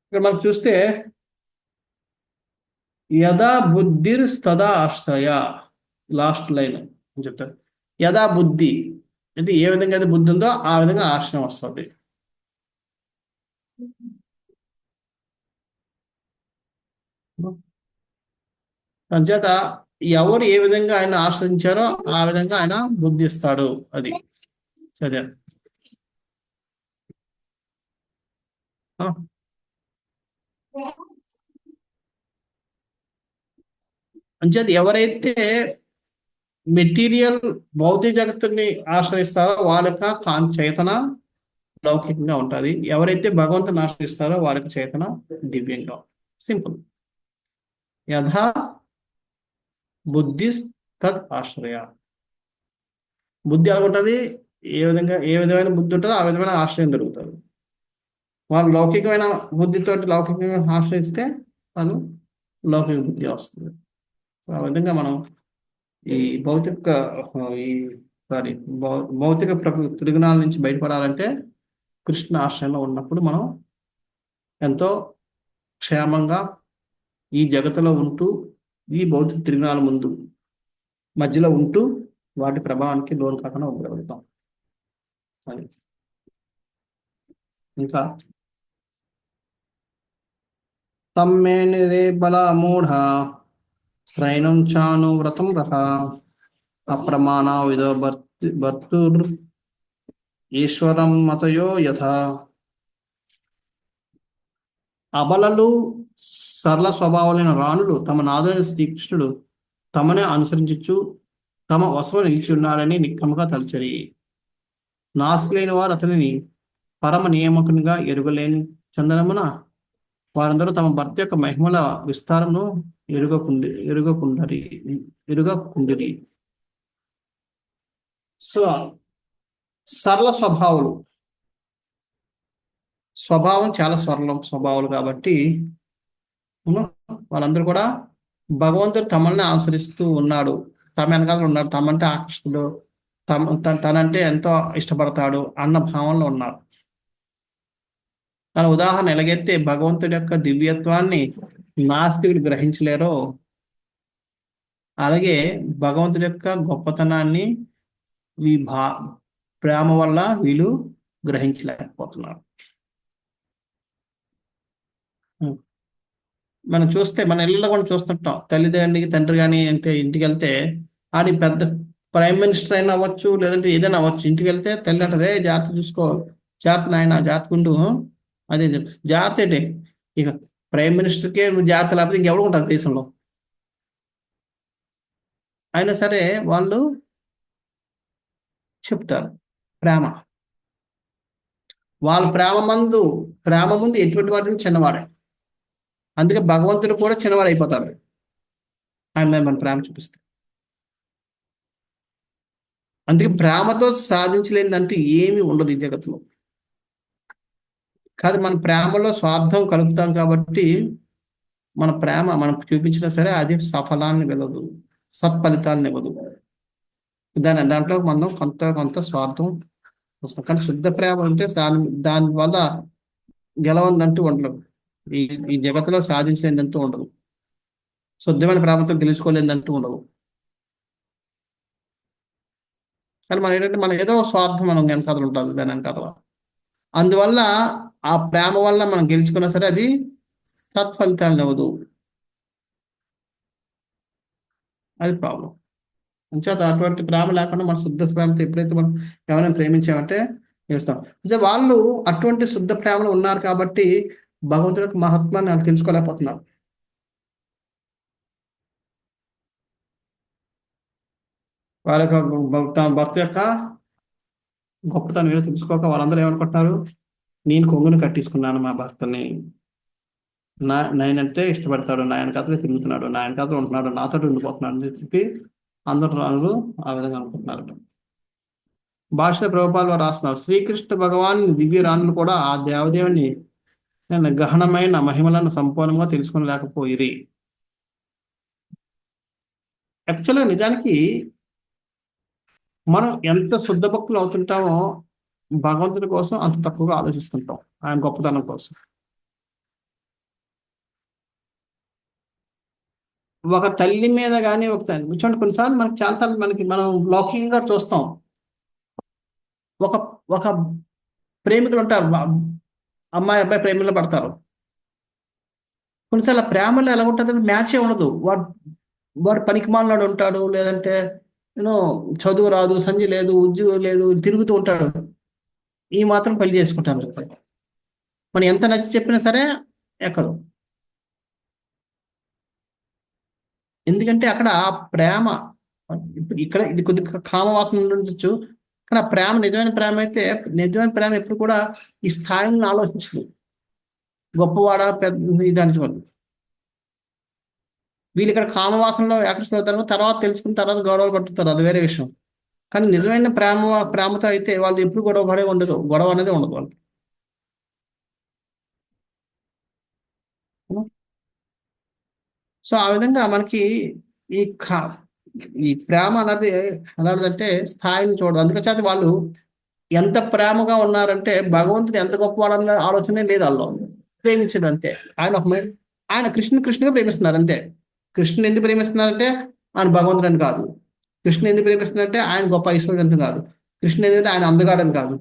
ఇక్కడ మనం చూస్తే యదా బుద్ధిర్ తదా ఆశ్రయ, లాస్ట్ లైన్ అని చెప్తారు. యదా బుద్ధి అంటే ఏ విధంగా అయితే బుద్ధి ఉందో ఆ విధంగా ఆశ్రయం వస్తుంది. అంచేత ఎవరు ఏ విధంగా ఆయన ఆశ్రయించారో ఆ విధంగా ఆయన బుద్ధిస్తాడు. అది సరే. అంచేత ఎవరైతే మెటీరియల్ భౌతిక జగత్తుని ఆశ్రయిస్తారో వాళ్ళ యొక్క చేతన లౌకికంగా ఉంటుంది. ఎవరైతే భగవంతుని ఆశ్రయిస్తారో వాళ్ళకి చేతన దివ్యంగా. సింపుల్. యథా బుద్ధి తద్ ఆశ్రయ. బుద్ధి ఎలా ఉంటుంది? ఏ విధమైన బుద్ధి ఉంటుందో ఆ విధమైన ఆశ్రయం దొరుకుతుంది. వాళ్ళు లౌకికమైన బుద్ధితో లౌకికంగా ఆశ్రయిస్తే వాళ్ళు లౌకిక బుద్ధి వస్తుంది. ఆ విధంగా మనం ఈ భౌతిక త్రిగుణాల నుంచి బయటపడాలంటే కృష్ణ ఆశ్రయంలో ఉన్నప్పుడు మనం ఎంతో క్షేమంగా ఈ జగత్తులో ఉంటూ ఈ భౌతిక త్రిగుణాల మధ్యలో ఉంటూ వాటి ప్రభావానికి లోను కాకుండా ఉండగలుగుతాం. ఇంకా తమ్మే నిరే బల మూఢ శ్రైనం చాను వ్రతం రహ అప్రమాణ విధో భర్తుర్ ఈశ్వరం మతయో యథ. అబలలు సరళ స్వభావాలైన రాణులు తమ నాదుడైన శ్రీకృష్ణుడు తమనే అనుసరించు తమ వశంలో నిలిచి ఉన్నాడని నిక్కముగా తలచరి. నాస్తికులైన వారు అతనిని పరమ నియామకునిగా ఎరుగలేని చందనమున వారందరూ తమ భర్త యొక్క మహిమల విస్తారమును ఎరుగకుండిరి. సో సరళ స్వభావం చాలా సరళం స్వభావాలు కాబట్టి వాళ్ళందరూ కూడా భగవంతుడు తమల్ని అనుసరిస్తూ ఉన్నాడు, తమ వెనకాల ఉన్నాడు, తమంటే ఆకర్షితుడు, తనంటే ఎంతో ఇష్టపడతాడు అన్న భావంలో ఉన్నారు. తన ఉదాహరణ ఎలాగైతే భగవంతుడి యొక్క దివ్యత్వాన్ని నాస్తికులు గ్రహించలేరో, అలాగే భగవంతుడి యొక్క గొప్పతనాన్ని ప్రేమ వల్ల వీళ్ళు గ్రహించలేకపోతున్నారు. మనం చూస్తే మన ఇళ్ళలో కూడా చూస్తుంటాం, తల్లిదండ్రికి తండ్రి కానీ అంటే ఇంటికి వెళ్తే ఆడి పెద్ద ప్రైమ్ మినిస్టర్ అయినా అవ్వచ్చు, లేదంటే ఏదైనా అవ్వచ్చు, ఇంటికి వెళ్తే తల్లి అంటదే జాగ్రత్త చూసుకో, జాగ్రత్త నాయన, జాగ్రత్త ఉండు, అదే జాగ్రత్త ఏంటి, ఇక ప్రైమ్ మినిస్టర్కే జాగ్రత్త లేకపోతే ఇంకెవరు ఉంటారు దేశంలో. అయినా సరే వాళ్ళు చెప్తారు ప్రేమ. వాళ్ళ ప్రేమ ముందు ఎటువంటి వాటిని చిన్నవాడే. అందుకే భగవంతుడు కూడా చిన్నవాడు అయిపోతాడు ఆయన మీద మన ప్రేమ చూపిస్తే. అందుకే ప్రేమతో సాధించలేదంటూ ఏమీ ఉండదు ఈ జగత్తులో. కాదు, మన ప్రేమలో స్వార్థం కలుపుతాం కాబట్టి మన ప్రేమ మనం చూపించినా సరే అది సఫలాన్ని ఇవ్వదు, సత్ఫలితాన్ని ఇవ్వదు. దాంట్లో మనం కొంత స్వార్థం వస్తాం. కానీ శుద్ధ ప్రేమ అంటే దాని వల్ల గెలవందంటూ ఉండదు, ఈ జగత్తులో సాధించలేదంటూ ఉండదు, శుద్ధమైన ప్రేమతో గెలుచుకోలేదంటూ ఉండదు. కానీ మనం ఏంటంటే మనం ఏదో స్వార్థం మనం వెనకాతలు ఉంటుంది దాని వెనకాతల. అందువల్ల ఆ ప్రేమ వల్ల మనం గెలుచుకున్నా సరే అది సత్ఫలితాలను ఇవ్వదు, అది ప్రాబ్లం. అంచేత అటువంటి ప్రేమ లేకుండా మన శుద్ధ ప్రేమతో ఎప్పుడైతే మనం ఎవరైనా ప్రేమించామంటే చేస్తాం. వాళ్ళు అటువంటి శుద్ధ ప్రేమలో ఉన్నారు కాబట్టి భగవంతుడి యొక్క మహత్వాన్ని వాళ్ళు తెలుసుకోలేకపోతున్నారు. వాళ్ళ యొక్క భర్త యొక్క గొప్పతనం ఏదో తెలుసుకోక వాళ్ళందరూ ఏమనుకుంటున్నారు, నేను కొంగుని కట్టించుకున్నాను మా భర్తని, నాయనంటే ఇష్టపడతాడు, నాయన కథలో తిరుగుతున్నాడు, నాయన కథలో ఉంటున్నాడు, నాతో ఉండిపోతున్నాడు అని చెప్పి అందరు రాళ్ళు ఆ విధంగా అనుకుంటున్నారు. భాషలో ప్రభుపాలు రాస్తున్నారు, శ్రీకృష్ణ భగవాన్ దివ్య రాణులు కూడా ఆ దేవదేవుని గహనమైన మహిమలను సంపూర్ణంగా తెలుసుకోలేకపోయిరి. యాక్చువల్గా నిజానికి మనం ఎంత శుద్ధ భక్తులు అవుతుంటామో భగవంతుడి కోసం అంత తక్కువగా ఆలోచిస్తుంటాం, ఆయన గొప్పతనం కోసం. ఒక తల్లి మీద కానీ ఒక చూడండి, కొన్నిసార్లు మనకి చాలాసార్లు మనం లౌకికంగా చూస్తాం. ఒక ఒక ప్రేమికులు ఉంటారు, అమ్మాయి అబ్బాయి ప్రేమలో పడతారు. కొన్నిసార్లు ప్రేమలో ఎలా ఉంటుంది, మ్యాచే ఉండదు. వాడు పనికిమాలినాడు ఉంటాడు, లేదంటే చదువు రాదు, సంజయ్ లేదు, ఉద్యోగం లేదు, తిరుగుతూ ఉంటాడు, ఈ మాత్రం పెళ్లి చేసుకుంటాను. మనం ఎంత నచ్చి చెప్పినా సరే ఎక్కదు. ఎందుకంటే అక్కడ ప్రేమ, ఇక్కడ ఇది కొద్దిగా కామవాసన ఉండొచ్చు, కానీ ప్రేమ నిజమైన ప్రేమ అయితే, నిజమైన ప్రేమ ఎప్పుడు కూడా ఈ స్థాయిని ఆలోచించదు, గొప్పవాడ పెద్ద ఇదాని చూడండి. వీళ్ళు ఇక్కడ కామవాసనలో ఆకర్షితులవుతారు, తర్వాత తెలుసుకున్న తర్వాత గొడవలు పట్టుతారు, అది వేరే విషయం. కానీ నిజమైన ప్రేమతో అయితే వాళ్ళు ఎప్పుడు గొడవ ఉండదు, గొడవ అనేది ఉండదు వాళ్ళకి. సో ఆ విధంగా మనకి ఈ ప్రేమ అనేది ఎలాంటిదంటే స్థాయిని చూడదు. అందుకని వాళ్ళు ఎంత ప్రేమగా ఉన్నారంటే భగవంతుడు ఎంత గొప్పవాడన్న ఆలోచనే లేదు వాళ్ళు, ప్రేమించడం అంతే. ఆయన కృష్ణుగా ప్రేమిస్తున్నారు అంతే. కృష్ణుని ఎందుకు ప్రేమిస్తున్నారంటే ఆయన భగవంతుడు అని కాదు, కృష్ణుని ఎందుకు ప్రేమిస్తున్నారంటే ఆయన గొప్ప ఐశ్వర్యంతం కాదు, కృష్ణుని ఎందుకంటే ఆయన అందగాడని కాదు.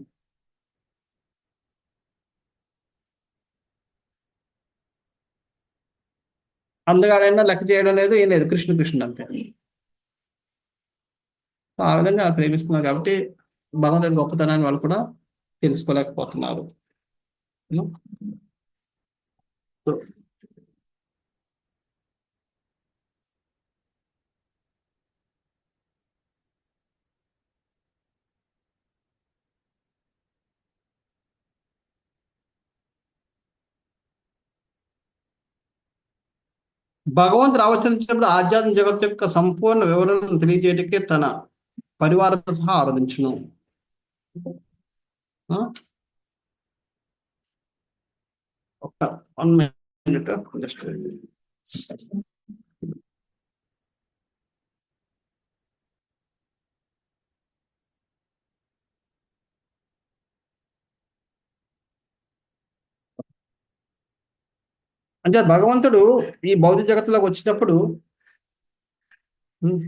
అందగాడైనా లెక్క చేయడం లేదు, ఏం లేదు, కృష్ణుడు అంతే. ఆ విధంగా ప్రేమిస్తున్నారు కాబట్టి భగవంతుడి గొప్పతనాన్ని వాళ్ళు కూడా తెలుసుకోలేకపోతున్నారు. భగవంతుడు ఆవచించినప్పుడు ఆధ్యాత్మిక జగత్తు యొక్క సంపూర్ణ వివరణను తెలియజేయటకే తన పరివారంతో సహా ఆరాధించును. ఆ? ఒక 1 minute జస్ట్ అంటే భగవంతుడు ఈ భౌతిక జగత్తులోకి వచ్చినప్పుడు ఉమ్,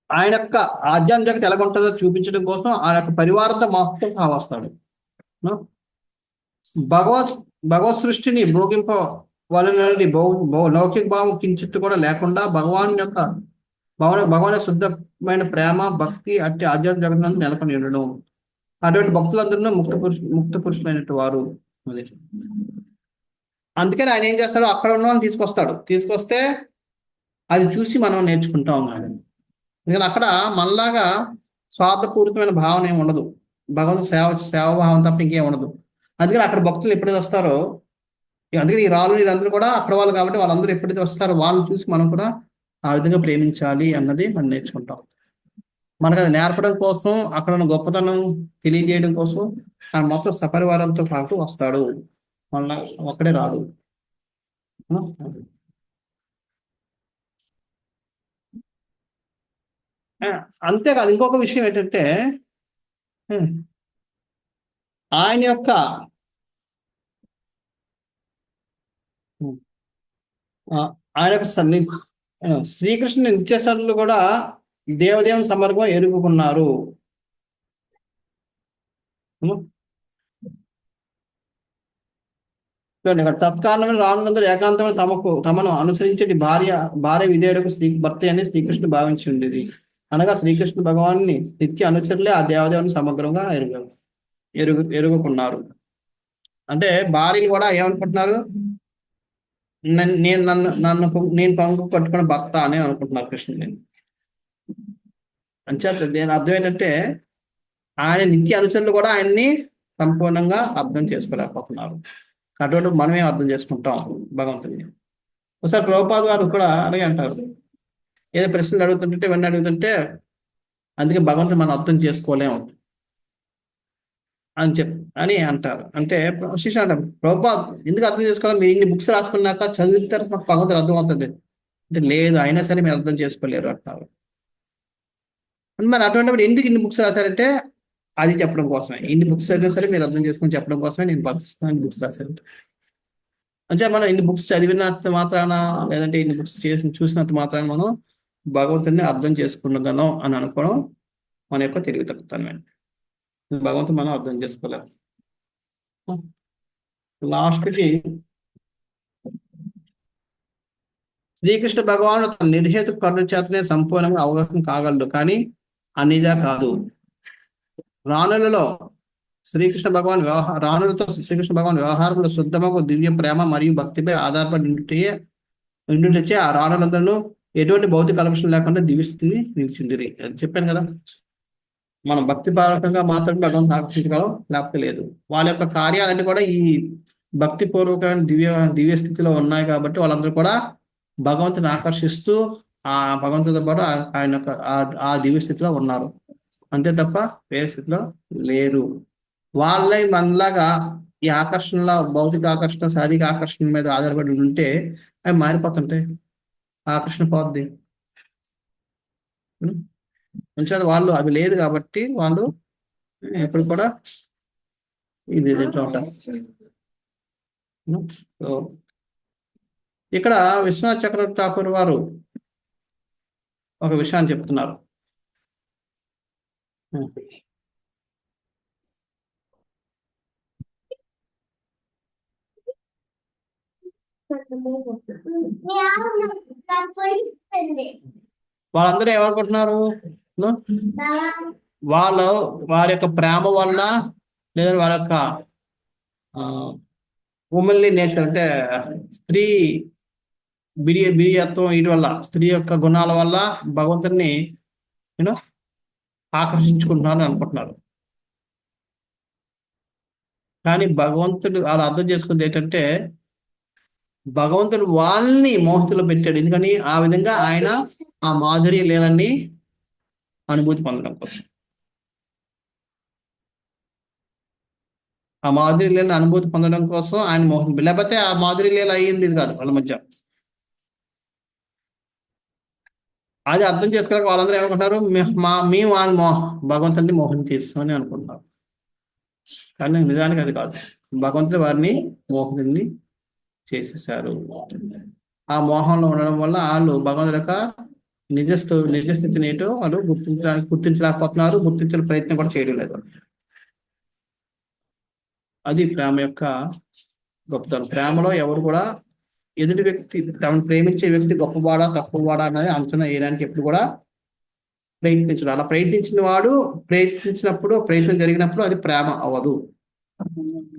ఆయన యొక్క ఆధ్యాత్మిక జగత్తు ఎలా ఉంటుందో చూపించడం కోసం ఆయన యొక్క పరివారంతో మాత్రం వస్తాడు. ఆ? భగవత్ భగవత్ సృష్టిని భోగింప వలనని లౌకిక భావం కించిత్తు కూడా లేకుండా భగవాన్ యొక్క భగవాన్ శుద్ధమైన ప్రేమ భక్తి అట్టి ఆధ్యాత్మిక జగత్తు నెలకొని ఉండడం. అటువంటి భక్తులందరూ ముక్త పురుషులైనట్టు వారు. అది అందుకని ఆయన ఏం చేస్తాడు, అక్కడ ఉన్న వాళ్ళని తీసుకొస్తే అది చూసి మనం నేర్చుకుంటా ఉన్నాడు. ఎందుకంటే అక్కడ మనలాగా స్వార్థపూరితమైన భావన ఏమి ఉండదు, భగవంతు సేవాభావం తప్ప ఇంకేం ఉండదు. అందుకని అక్కడ భక్తులు ఎప్పుడైతే వస్తారో, అందుకని ఈ రాళ్ళు వీళ్ళందరూ కూడా అక్కడ వాళ్ళు కాబట్టి వాళ్ళందరూ ఎప్పుడైతే వస్తారో వాళ్ళని చూసి మనం కూడా ఆ విధంగా ప్రేమించాలి అన్నది మనం నేర్చుకుంటాం. మనకు అది నేర్పడం కోసం, అక్కడ ఉన్న గొప్పతనం తెలియజేయడం కోసం ఆయన మొత్తం సపరివారంతో పాటు వస్తాడు, మళ్ళా ఒక్కడే రాడు. అంతేకాదు, ఇంకొక విషయం ఏంటంటే ఆయన యొక్క శ్రీకృష్ణుని నిత్యసరులు కూడా దేవదేవుని సమర్గం ఎరుగుకున్నారు. తత్కారణమైన రానులందరూ ఏకాంతమైన తమను అనుసరించేటి భార్య విధేయుడకు భర్త అని శ్రీకృష్ణుడు భావించి ఉండేది. అనగా శ్రీకృష్ణ భగవాన్ని నిత్య అనుచరులే ఆ దేవదేవుని సమగ్రంగా ఎరుగుకున్నారు. అంటే భార్యలు కూడా ఏమనుకుంటున్నారు, నేను పంగు పట్టుకున్న భర్త అని అనుకుంటున్నారు కృష్ణుని. అంచేత దీని అర్థం ఏంటంటే ఆయన నిత్య అనుచరులు కూడా ఆయన్ని సంపూర్ణంగా అర్థం చేసుకోలేకపోతున్నారు. అటువంటి మనమే అర్థం చేసుకుంటాం భగవంతుని. ఒకసారి ప్రభుపాద వారు కూడా అలాగే అంటారు, ఏదో ప్రశ్నలు అడుగుతుంటే ఇవన్నీ అడుగుతుంటే అందుకే భగవంతుని మనం అర్థం చేసుకోలేము అని అంటారు. అంటే శిష్య అంటారు, ప్రభుపాద ఎందుకు అర్థం చేసుకోవాలి, మీరు ఇన్ని బుక్స్ రాసుకున్నాక చదివితే మాకు భగవంతుడు అర్థం అవుతుంది అంటే, లేదు అయినా సరే మీరు అర్థం చేసుకోలేరు అంటారు. మరి అటువంటిప్పుడు ఎందుకు ఇన్ని బుక్స్ రాశారంటే అది చెప్పడం కోసమే. ఇన్ని బుక్స్ చదివినా సరే మీరు అర్థం చేసుకుని చెప్పడం కోసమే నేను బుక్స్ రాశారంట. అంటే మనం ఇన్ని బుక్స్ చదివినంత మాత్రాన, లేదంటే ఇన్ని బుక్స్ చూసినంత మాత్రాన మనం భగవంతుడిని అర్థం చేసుకున్నగలం అని అనుకోవడం మన యొక్క తెలివి తక్కువతనమే. భగవంతుడు మనం అర్థం చేసుకోలేము. లాస్ట్కి శ్రీకృష్ణ భగవానుడు తన నిర్హేతు కరుణ చేతనే సంపూర్ణంగా అవగాహన కాగలడు, కానీ అన్నిదా కాదు. రాణులతో శ్రీకృష్ణ భగవాన్ వ్యవహారంలో శుద్ధమకు దివ్య ప్రేమ మరియు భక్తిపై ఆధారపడి ఉండుటచే ఆ రాణులందరూ ఎటువంటి భౌతిక కలమషం లేకుండా దివ్యస్థితిని నిలిచిండిరి. చెప్పాను కదా, మనం భక్తి పూర్వకంగా మాత్రం భగవంతుని ఆకర్షించగలం, లేకపోతే లేదు. వాళ్ళ యొక్క కార్యాలన్నీ కూడా ఈ భక్తి పూర్వకమైన దివ్య స్థితిలో ఉన్నాయి కాబట్టి వాళ్ళందరూ కూడా భగవంతుని ఆకర్షిస్తూ ఆ భగవంతుడితో పాటు ఆయన యొక్క ఆ దివ్య స్థితిలో ఉన్నారు, అంతే తప్ప వేరే స్థితిలో లేరు. వాళ్ళే మనలాగా ఈ ఆకర్షణలో, భౌతిక ఆకర్షణ, శారీరక ఆకర్షణ మీద ఆధారపడి ఉంటే అవి మారిపోతుంటాయి, ఆకర్షణ పోద్ది. మంచిగా వాళ్ళు అది లేదు కాబట్టి వాళ్ళు ఎప్పుడు కూడా ఇది ఉంటారు. ఇక్కడ విశ్వనాథ్ చక్రవర్తి ఠాకూర్ వారు ఒక విషయాన్ని చెప్తున్నారు. వాళ్ళందరూ ఏమనుకుంటున్నారు, వారి యొక్క ప్రేమ వల్ల, లేదా వాళ్ళ యొక్క ఉమెన్లీ నేచర్ అంటే స్త్రీ బిడియత్వం, వీటి వల్ల, స్త్రీ యొక్క గుణాల వల్ల భగవంతుడిని ఆకర్షించుకుంటున్నారు అనుకుంటున్నారు. కానీ భగవంతుడు అలా అర్థం చేసుకుంది ఏంటంటే భగవంతుడు వాళ్ళని మోహంలో పెట్టాడు. ఎందుకని ఆ విధంగా ఆయన ఆ మాధుర్య లీలని అనుభూతి పొందడం కోసం. ఆ మాధుర్య లీలని అనుభూతి పొందడం కోసం ఆయన మోహం, లేకపోతే ఆ మాధుర్య లీల అయ్యింది కాదు వాళ్ళ మధ్య. అది అర్థం చేసుకోలేక వాళ్ళందరూ ఏమనుకుంటారు, మేము వాళ్ళ భగవంతుడిని మోహం చేస్తామని అనుకుంటారు. కానీ నిజానికి అది కాదు. భగవంతుడు వారిని మోహనుడిని చేసేసారు. ఆ మోహంలో ఉండడం వల్ల వాళ్ళు భగవంతుడి యొక్క నిజస్థితిని ఏంటో వాళ్ళు గుర్తించలేకపోతున్నారు, గుర్తించే ప్రయత్నం కూడా చేయడం లేదు. అది ప్రేమ యొక్క గొప్పతనం. ప్రేమలో ఎవరు కూడా ఎదుటి వ్యక్తి, తమను ప్రేమించే వ్యక్తి గొప్పవాడా తక్కువవాడా అనేది అంచనా వేయడానికి ఎప్పుడు కూడా ప్రయత్నించడు. అలా ప్రయత్నించినప్పుడు ప్రయత్నం జరిగినప్పుడు అది ప్రేమ అవ్వదు,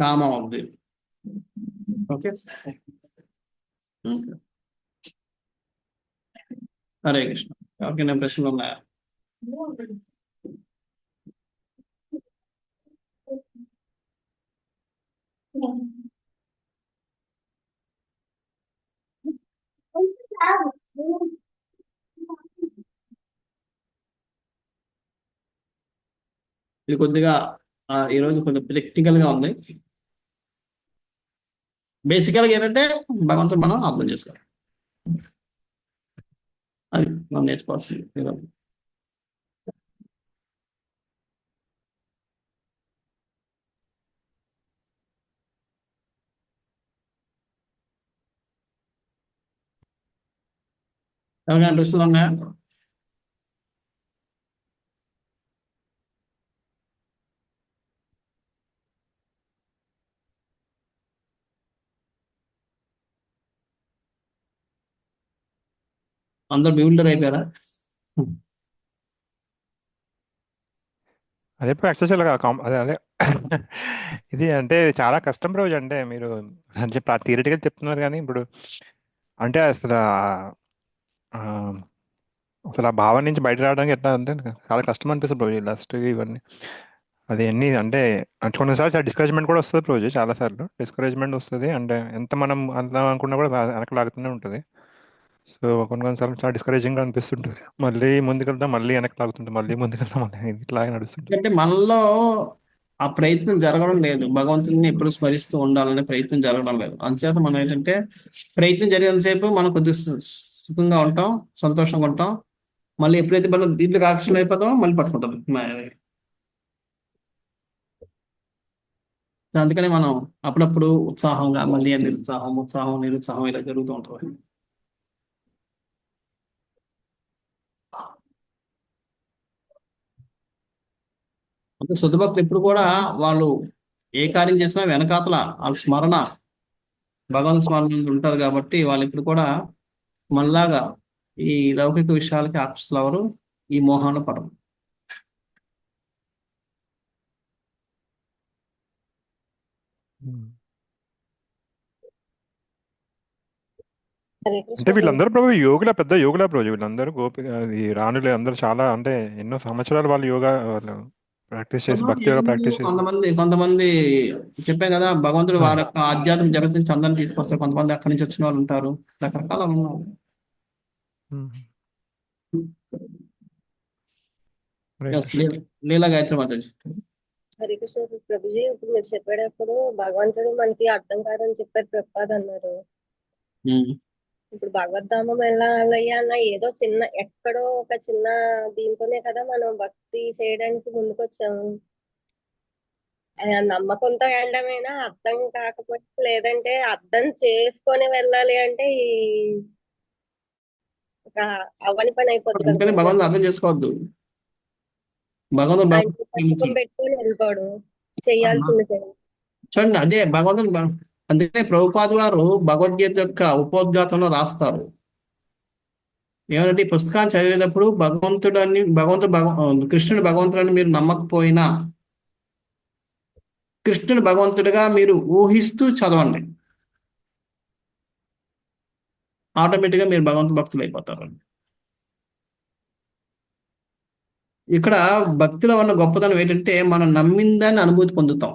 కామం అవ్వదు. ఓకే, హరే కృష్ణ. ఎవరికైనా ప్రశ్నలు ఉన్నాయా? ఇది కొద్దిగా ఈరోజు కొంచెం ప్రాక్టికల్ గా ఉంది. బేసికల్ గా ఏంటంటే భగవంతుడు మనం అర్థం చేసుకోవాలి, అది మనం నేర్చుకోవాల్సింది. ఎవరికైనా ప్రశ్నలు ఉన్నాయా? అందరు బిల్డర్ అయిపోయారా? అదే యాక్చువల్గా అదే అదే ఇది అంటే చాలా కష్టం రోజు. అంటే మీరు అంటే థియరిటికల్ చెప్తున్నారు కానీ ఇప్పుడు అంటే అసలు ఆ భావం నుంచి బయట రావడానికి ఎట్లా అంటే చాలా కష్టం అనిపిస్తుంది రోజు లాస్ట్ ఇవన్నీ. అది అన్ని అంటే కొన్నిసార్లు చాలా డిస్కరేజ్మెంట్ కూడా వస్తుంది రోజు, చాలాసార్లు డిస్కరేజ్మెంట్ వస్తుంది. అంటే ఎంత మనం అందాం అనుకున్నా కూడా వెనక లాగుతూనే ఉంటుంది. సో కొన్నిసార్లు చాలా డిస్కరేజింగ్ గా అనిపిస్తుంటుంది. మళ్ళీ ముందుకెళ్తాం, మళ్ళీ వెనక్కి లాగుతుంటుంది, మళ్ళీ ముందుకెళ్తాం, మళ్ళీ ఇట్లా నడుస్తుంటుంది. అంటే మనలో ఆ ప్రయత్నం జరగడం లేదు, భగవంతుని ఎప్పుడు స్మరిస్తూ ఉండాలనే ప్రయత్నం జరగడం లేదు. అంచేత మనం ఏంటంటే ప్రయత్నం జరిగినంతసేపు మనం కొద్దిగా సుఖంగా ఉంటాం, సంతోషంగా ఉంటాం. మళ్ళీ ఎప్పుడైతే మనం దీంట్లోకి ఆకర్షణ అయిపోతామో మళ్ళీ పట్టుకుంటుంది. అందుకని మనం అప్పుడప్పుడు ఉత్సాహంగా, మళ్ళీ ఉత్సాహం నిరుత్సాహం ఇలా జరుగుతూ ఉంటుంది. అంటే శుద్ధ భక్తులు ఎప్పుడు కూడా వాళ్ళు ఏ కార్యం చేసినా వెనకాతల వాళ్ళ స్మరణ, భగవంతు స్మరణ ఉంటుంది కాబట్టి వాళ్ళు ఇప్పుడు కూడా మనలాగా ఈ లౌకిక విషయాలకి ఆకర్షితులు ఎవరు, ఈ మోహాన్ని పడరు. హరే అంటే కృష్ణ వీళ్ళందరూ ప్రభు యోగుల, పెద్ద యోగుల ప్రభు. వీళ్ళందరూ ఈ రాణులు అందరూ చాలా అంటే ఎన్నో సంవత్సరాలు వాళ్ళు యోగా వాళ్ళు ప్రాక్టీస్ చేసి, భక్తి యోగా ప్రాక్టీస్ చేసి. కొంతమంది చెప్పాం కదా, భగవంతుడు వారి యొక్క ఆధ్యాత్మిక జగత్ నుంచి అందరిని తీసుకొస్తారు. కొంతమంది అక్కడి నుంచి వచ్చిన వాళ్ళు ఉంటారు, రకరకాల ఉన్నారు. లీలా గాయత్రి మాతాజీ. హరే కృష్ణ ప్రభుజీ, ఇప్పుడు మీరు చెప్పేటప్పుడు భగవంతుడు మనకి అర్థం కాదని చెప్పారు, ప్రపాద్ అన్నారు. ఇప్పుడు భగవద్ధామం వెళ్ళాలి అన్న ఏదో చిన్న ఎక్కడో ఒక చిన్న దీంతోనే కదా మనం భక్తి చేయడానికి ముందుకొచ్చాము. నమ్మకంతో వెళ్ళడమేనా, అర్థం కాకపోతే, లేదంటే అర్థం చేసుకొని వెళ్ళాలి అంటే ఈ ఒక అవని పని అయిపోతుంది అందుకని కదా. భగవంతుడు అర్థం చేసుకోవద్దు, భగవంతుడు ఆయన పుస్తకం పెట్టుకొని వెళ్ళిపోవడం, చెయ్యాల్సింది చేయాలి. చూడండి. అదే భగవంతుడు. అందుకనే ప్రభుపాదులు గారు భగవద్గీత యొక్క ఉపోద్ఘాతంలో రాస్తారు ఏమంటే, ఈ పుస్తకాన్ని చదివేటప్పుడు కృష్ణుడు భగవంతుడని మీరు నమ్మకపోయినా కృష్ణుడు భగవంతుడిగా మీరు ఊహిస్తూ చదవండి, ఆటోమేటిక్గా మీరు భగవంతు భక్తులు అయిపోతారు. ఇక్కడ భక్తిలో ఉన్న గొప్పతనం ఏంటంటే మనం నమ్మిందాన్ని అనుభూతి పొందుతాం.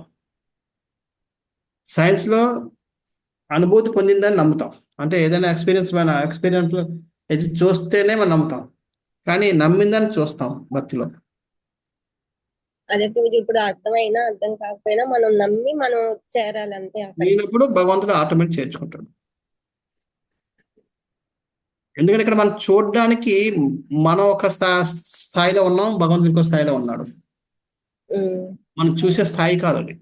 సైన్స్లో అనుభూతి పొందిందని నమ్ముతాం. అంటే ఏదైనా ఎక్స్పీరియన్స్ ఇది చూస్తేనే మనం నమ్ముతాం, కానీ నమ్మిందని చూస్తాం భక్తిలో. అదే ప్రభుజీ, ఇప్పుడు అర్థమైనా అర్థం కాకపోయినా మనం నమ్మి మనం చేరాలి అంతే అక్కడ. అయినప్పుడు భగవంతుడు ఆటోమేటిక్ చేర్చుకుంటాడు. ఎందుకంటే ఇక్కడ మనం చూడడానికి మనం ఒక స్థాయిలో ఉన్నాం, భగవంతుడు ఇంకో స్థాయిలో ఉన్నాడు. మనం చూసే స్థాయి కాదు అది.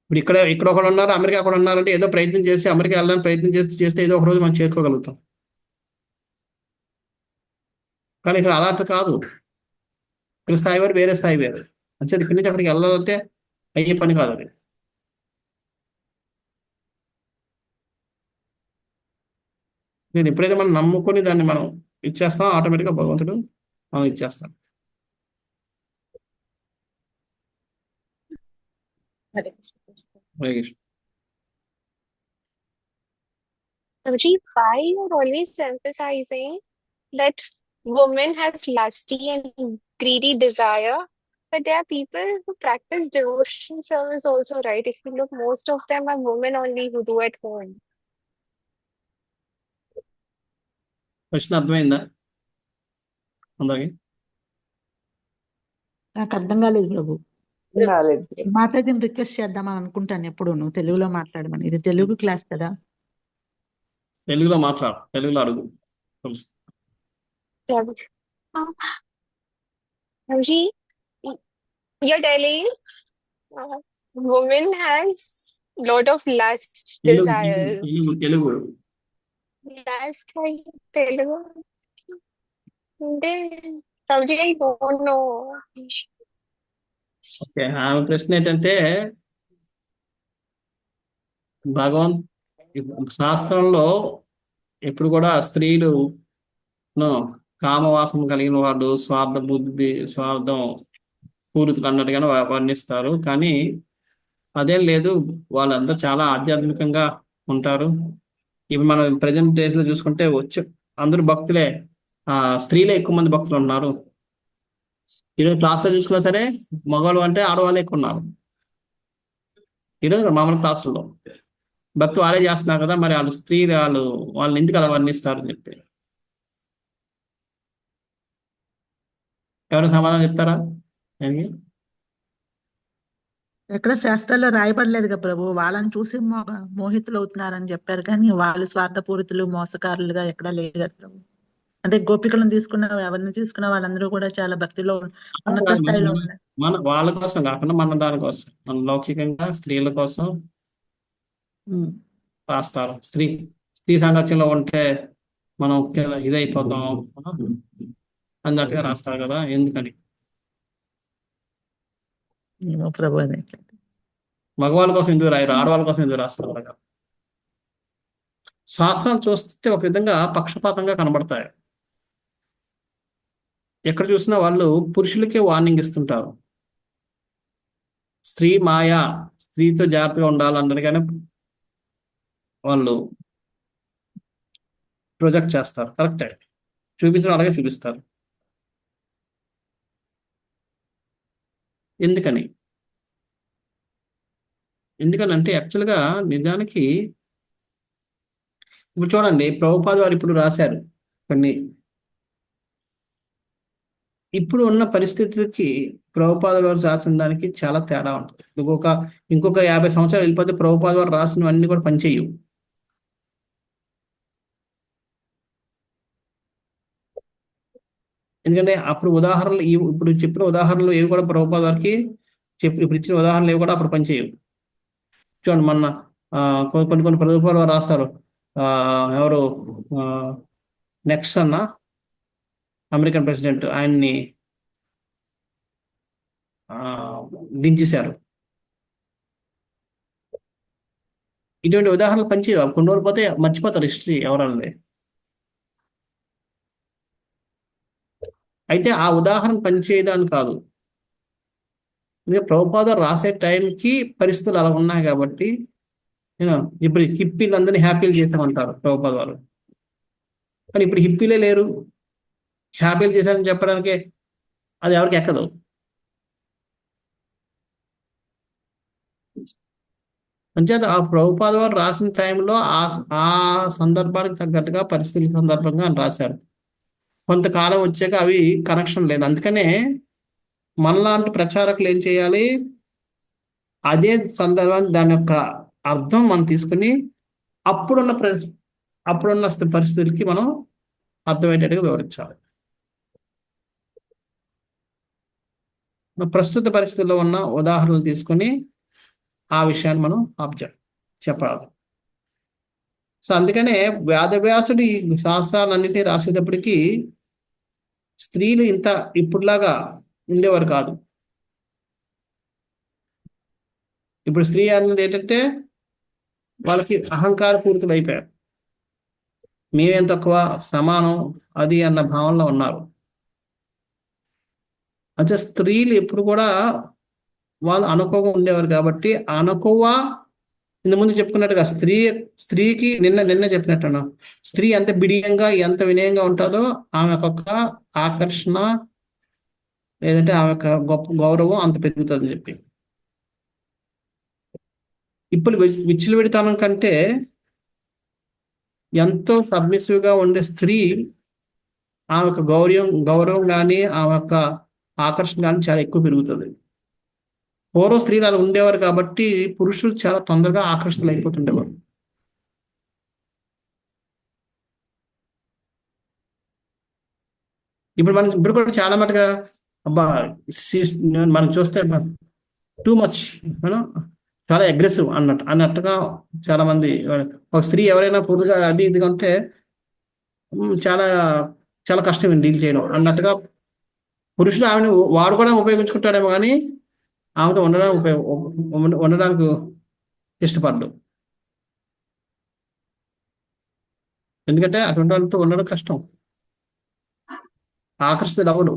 ఇప్పుడు ఇక్కడ ఒకళ్ళు ఉన్నారు, అమెరికా ఒకళ్ళు ఉన్నారంటే ఏదో ప్రయత్నం చేసి అమెరికా వెళ్ళడానికి ప్రయత్నం చేస్తే ఏదో ఒక రోజు మనం చేరుకోగలుగుతాం. కానీ ఇక్కడ అలాంటి కాదు. ఇక్కడ స్థాయి వేరు, వేరే స్థాయి వేరు. అంటే ఇక్కడి నుంచి అక్కడికి వెళ్ళాలంటే అయ్యే పని కాదు అది. నేను ఎప్పుడైతే మనం నమ్ముకొని దాన్ని మనం ఇచ్చేస్తాం, ఆటోమేటిక్గా భగవంతుడు మనం ఇచ్చేస్తాం. Hare Krishna. Hare Krishna. Prabhuji, why you're always emphasizing that woman has lusty and greedy desire, but there are people who practice devotion service also, right? If you look, most of them are women only who do at home. ప్రశ్న అర్థమైందా అందరికి? నాకు అర్థం కాలేదు ప్రభు. మాతాజీని request చేద్దామని అనుకుంటాను ఎప్పుడు, నువ్వు తెలుగులో మాట్లాడమని. ఇది తెలుగు క్లాస్ కదా. తెలుగులో మాట్లాడు, తెలుగులో అడుగు. Prabhuji, you're telling woman has lot of lust desires. Telugu Last time Telugu. Prabhuji, I don't know. Okay. ఆమె ప్రశ్న ఏంటంటే, శాస్త్రంలో ఎప్పుడు కూడా స్త్రీలు కామవాసం కలిగిన వాళ్ళు, స్వార్థం పూరితులు అన్నట్టుగానే వర్ణిస్తారు. కానీ అదేం లేదు, వాళ్ళంతా చాలా ఆధ్యాత్మికంగా ఉంటారు. ఇప్పుడు మనం ప్రజెంట్ డేస్ లో చూసుకుంటే అందరూ భక్తులే, స్త్రీలే ఎక్కువ మంది భక్తులు ఉన్నారు. ఈరోజు క్లాస్లో చూసుకున్నా సరే మగవాళ్ళు అంటే ఆడవాళ్ళు ఎక్కువ ఉన్నారు. ఈరోజు మామూలు క్లాసుల్లో భక్తి వాళ్ళే చేస్తున్నారు కదా, మరి వాళ్ళని ఎందుకు అలా వర్ణిస్తారు అని చెప్పి ఎవరు సమాధానం చెప్తారా? ఎక్కడ శాస్త్రాల్లో రాయబడలేదు కదా ప్రభు. వాళ్ళని చూసి మోహితులు అవుతున్నారని చెప్పారు, కానీ వాళ్ళు స్వార్థపూరితులు, మోసకారులుగా ఎక్కడా లేదు కదా ప్రభు. అంటే గోపికలను తీసుకున్న, ఎవరిని తీసుకున్న వాళ్ళందరూ కూడా చాలా భక్తిలో ఉన్నత స్థాయిలో ఉన్నారు. వాళ్ళ కోసం కాకుండా మన దానికోసం, మన లౌకికంగా స్త్రీల కోసం రాస్తారు. స్త్రీ సాంగత్యంలో ఉంటే మనం ఇదైపోతాం అన్నట్టుగా రాస్తారు కదా. ఎందుకని ప్రభు మగవాళ్ళ కోసం ఎందుకు రాయరు, ఆడవాళ్ళ కోసం ఎందుకు రాస్తారు అలాగా? శాస్త్రాలు చూస్తే ఒక విధంగా పక్షపాతంగా కనబడతాయి. ఎక్కడ చూసినా వాళ్ళు పురుషులకే వార్నింగ్ ఇస్తుంటారు. స్త్రీ మాయా, స్త్రీతో జాగ్రత్తగా ఉండాలన్నది కానీ వాళ్ళు ప్రొజెక్ట్ చేస్తారు. కరెక్టే, చూపించడం అలాగే చూపిస్తారు. ఎందుకనంటే యాక్చువల్గా నిజానికి ఇప్పుడు చూడండి, ప్రభుపాద వారు ఇప్పుడు రాశారు కొన్ని. ఇప్పుడు ఉన్న పరిస్థితికి ప్రభుపాద వారు రాసిన దానికి చాలా తేడా ఉంటుంది. ఇంకొక 50 సంవత్సరాలు వెళ్ళిపోతే ప్రభుపాద వారు రాసినవన్నీ కూడా పనిచేయవు. ఎందుకంటే అప్పుడు ఉదాహరణలు, ఇప్పుడు చెప్పిన ఉదాహరణలు ఏవి కూడా ప్రభుపాద వారికి ఇప్పుడు ఇచ్చిన ఉదాహరణలు ఏవి కూడా అప్పుడు పనిచేయవు. చూడండి, మొన్న కొన్ని ప్రభుపాద వారు రాస్తారు. ఎవరు నెక్సన్ అమెరికన్ ప్రెసిడెంట్, ఆయన్ని దించేశారు. ఇటువంటి ఉదాహరణలు పనిచేయవు. కొన్ని రోజులు పోతే మర్చిపోతారు హిస్టరీ ఎవరన్నది. అయితే ఆ ఉదాహరణ పనిచేయదని కాదు, ప్రభుపాద రాసే టైంకి పరిస్థితులు అలా ఉన్నాయి కాబట్టి ఇప్పుడు హిప్పీలందరినీ హ్యాపీలు చేశామంటారు ప్రభుపాద వారు. కానీ ఇప్పుడు హిప్పీలే లేరు, హ్యాపీలు చేశారని చెప్పడానికి అది ఎవరికి ఎక్కదు. అంచేత ఆ ప్రభుపాద వారు రాసిన టైంలో ఆ సందర్భానికి తగ్గట్టుగా పరిస్థితుల సందర్భంగా అని రాశారు. కొంతకాలం వచ్చాక అవి కనెక్షన్ లేదు. అందుకనే మనలాంటి ప్రచారకులు ఏం చేయాలి, అదే సందర్భాన్ని దాని యొక్క అర్థం మనం తీసుకుని అప్పుడున్న పరిస్థితులకి మనం అర్థమయ్యేటట్టుగా వివరించాలి. ప్రస్తుత పరిస్థితుల్లో ఉన్న ఉదాహరణలు తీసుకొని ఆ విషయాన్ని మనం చెప్పాలి. సో అందుకనే వేదవ్యాసుడి శాస్త్రాలన్నింటినీ రాసేటప్పటికీ స్త్రీలు ఇంత ఇప్పుడులాగా ఉండేవారు కాదు. ఇప్పుడు స్త్రీ అన్నది ఏంటంటే వాళ్ళకి అహంకార పూరితులు అయిపోయారు. మేమేం తక్కువ, సమానం అది అన్న భావనలో ఉన్నారు. అంటే స్త్రీలు ఎప్పుడు కూడా వాళ్ళు అనుకోగా ఉండేవారు కాబట్టి అనుకోవ ఇంత ముందు చెప్పుకున్నట్టుగా స్త్రీకి నిన్న చెప్పినట్టున్నా, స్త్రీ ఎంత బిడియంగా ఎంత వినయంగా ఉంటుందో ఆమె యొక్క ఆకర్షణ లేదంటే ఆమె యొక్క గొప్ప గౌరవం అంత పెరుగుతుందని చెప్పి. ఇప్పుడు విచ్చలవిడితనం కంటే ఎంతో సబ్మిసివ్గా ఉండే స్త్రీ ఆమె యొక్క గౌరవం కానీ ఆమె యొక్క ఆకర్షణ కానీ చాలా ఎక్కువ పెరుగుతుంది. పూర్వ స్త్రీలు అలా ఉండేవారు కాబట్టి పురుషులు చాలా తొందరగా ఆకర్షితులు అయిపోతుండేవారు. ఇప్పుడు కూడా చాలా మటుగా అబ్బా మనం చూస్తే టూ మచ్ చాలా అగ్రెసివ్ అన్నట్టుగా చాలా మంది, ఒక స్త్రీ ఎవరైనా పొద్దుగా అది ఇదిగా ఉంటే చాలా చాలా కష్టం డీల్ చేయడం అన్నట్టుగా పురుషుడు ఆమెను వాడుకోవడానికి ఉపయోగించుకుంటాడేమో కానీ ఆమెతో ఉండడానికి ఇష్టపడ్డు. ఎందుకంటే అటువంటి వాళ్ళతో ఉండడం కష్టం. ఆకర్షితుడు అవ్వడు.